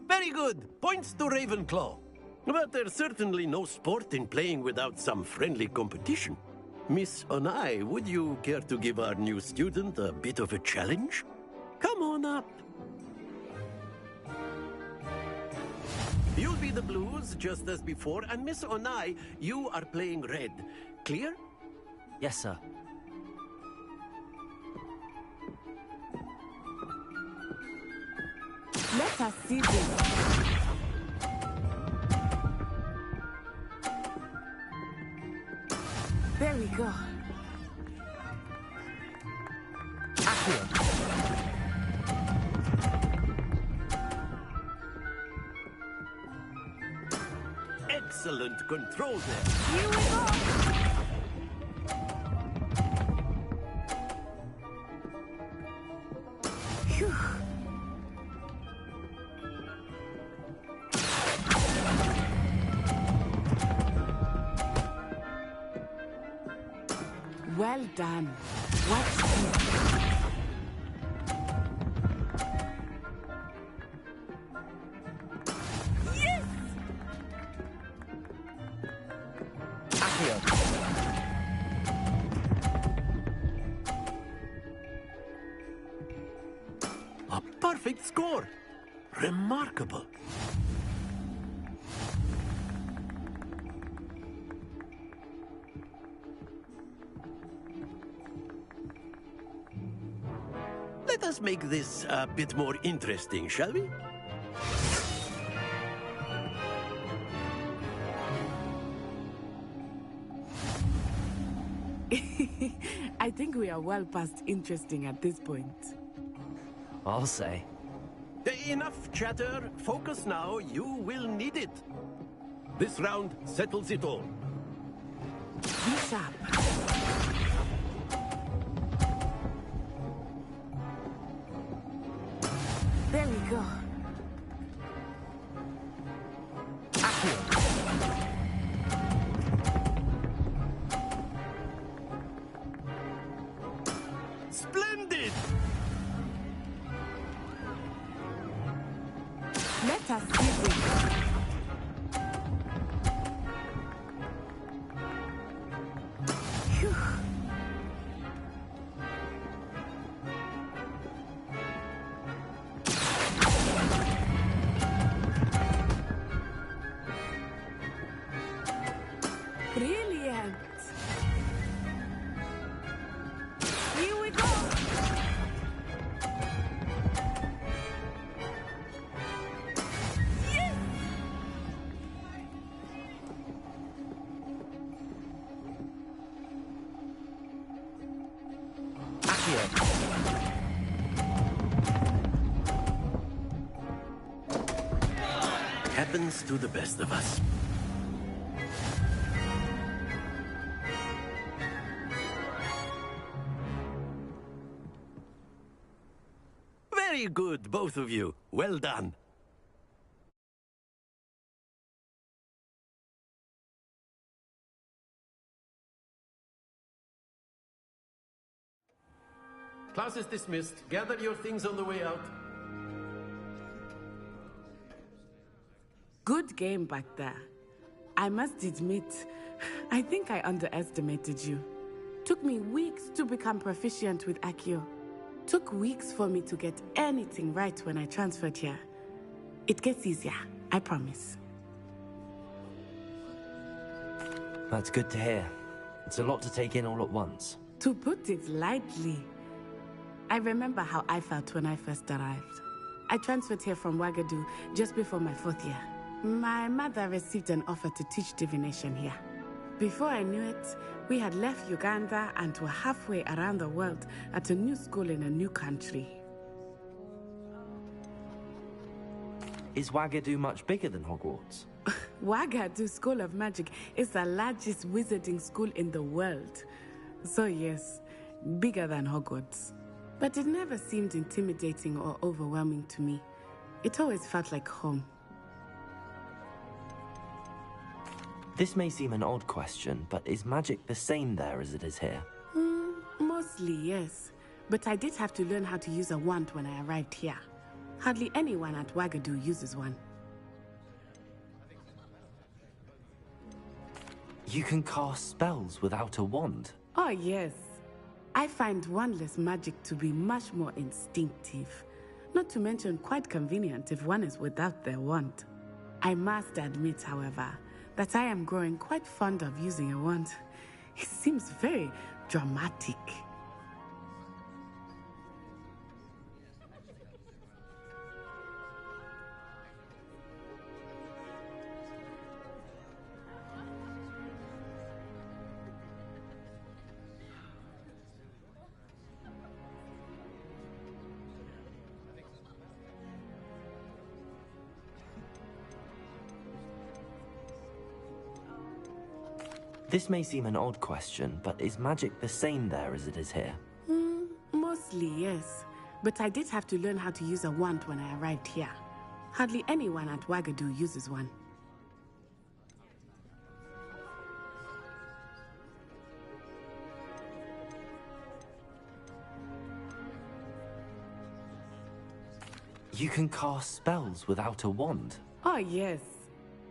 Very good. Points to Ravenclaw. But there's certainly no sport in playing without some friendly competition. Miss Onai, would you care to give our new student a bit of a challenge? Come on up. You'll be the blues, just as before, and Miss Onai, you are playing red. Clear? Yes, sir. Let us see this. There we go. Excellent control there. Here we go. Phew. Well done. Watch this. Yes! A perfect score. Remarkable. Let us make this a bit more interesting, shall we? I think we are well past interesting at this point. I'll say. Enough chatter. Focus now. You will need it. This round settles it all. Be sharp. There we go. Splendid! Let us see this. Phew. Brilliant. Here we go. Yes! Accio. Happens to the best of us. Very good, both of you. Well done. Class is dismissed. Gather your things on the way out. Good game back there. I must admit, I think I underestimated you. Took me weeks to become proficient with Accio. Took weeks for me to get anything right when I transferred here. It gets easier, I promise. That's good to hear. It's a lot to take in all at once. To put it lightly, I remember how I felt when I first arrived. I transferred here from Wagadu just before my 4th year. My mother received an offer to teach divination here. Before I knew it, we had left Uganda and were halfway around the world at a new school in a new country. Is Wagadu much bigger than Hogwarts? Wagadu School of Magic is the largest wizarding school in the world. So yes, bigger than Hogwarts. But it never seemed intimidating or overwhelming to me. It always felt like home. This may seem an odd question, but is magic the same there as it is here? Mostly, yes. But I did have to learn how to use a wand when I arrived here. Hardly anyone at Wagadu uses one. You can cast spells without a wand? Oh, yes. I find wandless magic to be much more instinctive. Not to mention quite convenient if one is without their wand. I must admit, however, that I am growing quite fond of using a wand. It seems very dramatic. This may seem an odd question, but is magic the same there as it is here? Mostly, yes. But I did have to learn how to use a wand when I arrived here. Hardly anyone at Wagadu uses one. You can cast spells without a wand? Oh, yes.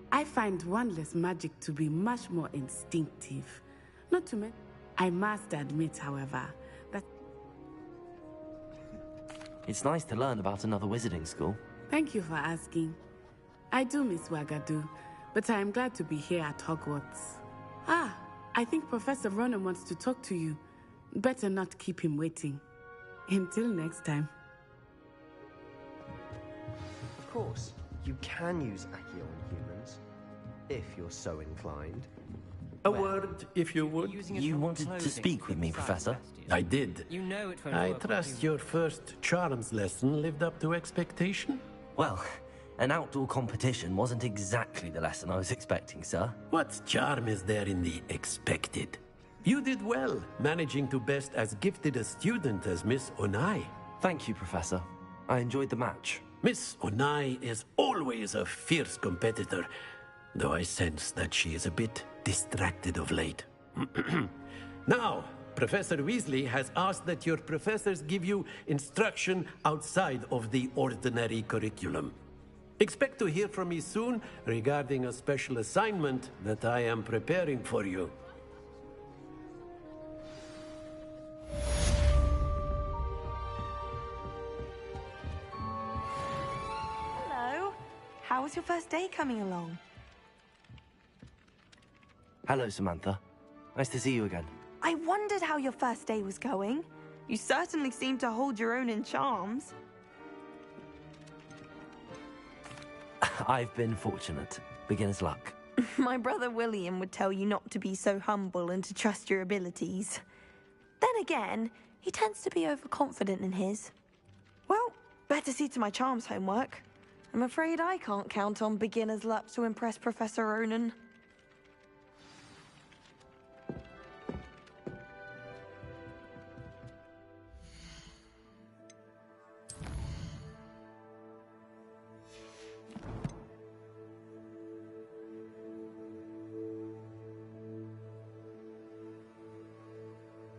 I find wandless magic to be much more instinctive. Not to mention, I must admit, however, that... It's nice to learn about another wizarding school. Thank you for asking. I do miss Wagadu, but I am glad to be here at Hogwarts. Ah, I think Professor Ronan wants to talk to you. Better not keep him waiting. Until next time. Of course, you can use Accio on humans, if you're so inclined. A word, if you would. You wanted to speak with me, Professor? I did. You know it won't I work trust your first charms lesson lived up to expectation? Well, an outdoor competition wasn't exactly the lesson I was expecting, sir. What charm is there in the expected? You did well, managing to best as gifted a student as Miss Onai. Thank you, Professor. I enjoyed the match. Miss Onai is always a fierce competitor, though I sense that she is a bit distracted of late. Now, Professor Weasley has asked that your professors give you instruction outside of the ordinary curriculum. Expect to hear from me soon regarding a special assignment that I am preparing for you. Hello. How was your first day coming along? Hello, Samantha. Nice to see you again. I wondered how your first day was going. You certainly seem to hold your own in charms. I've been fortunate. Beginner's luck. My brother William would tell you not to be so humble and to trust your abilities. Then again, He tends to be overconfident in his. Well, better see to my charms homework. I'm afraid I can't count on beginner's luck to impress Professor Ronan.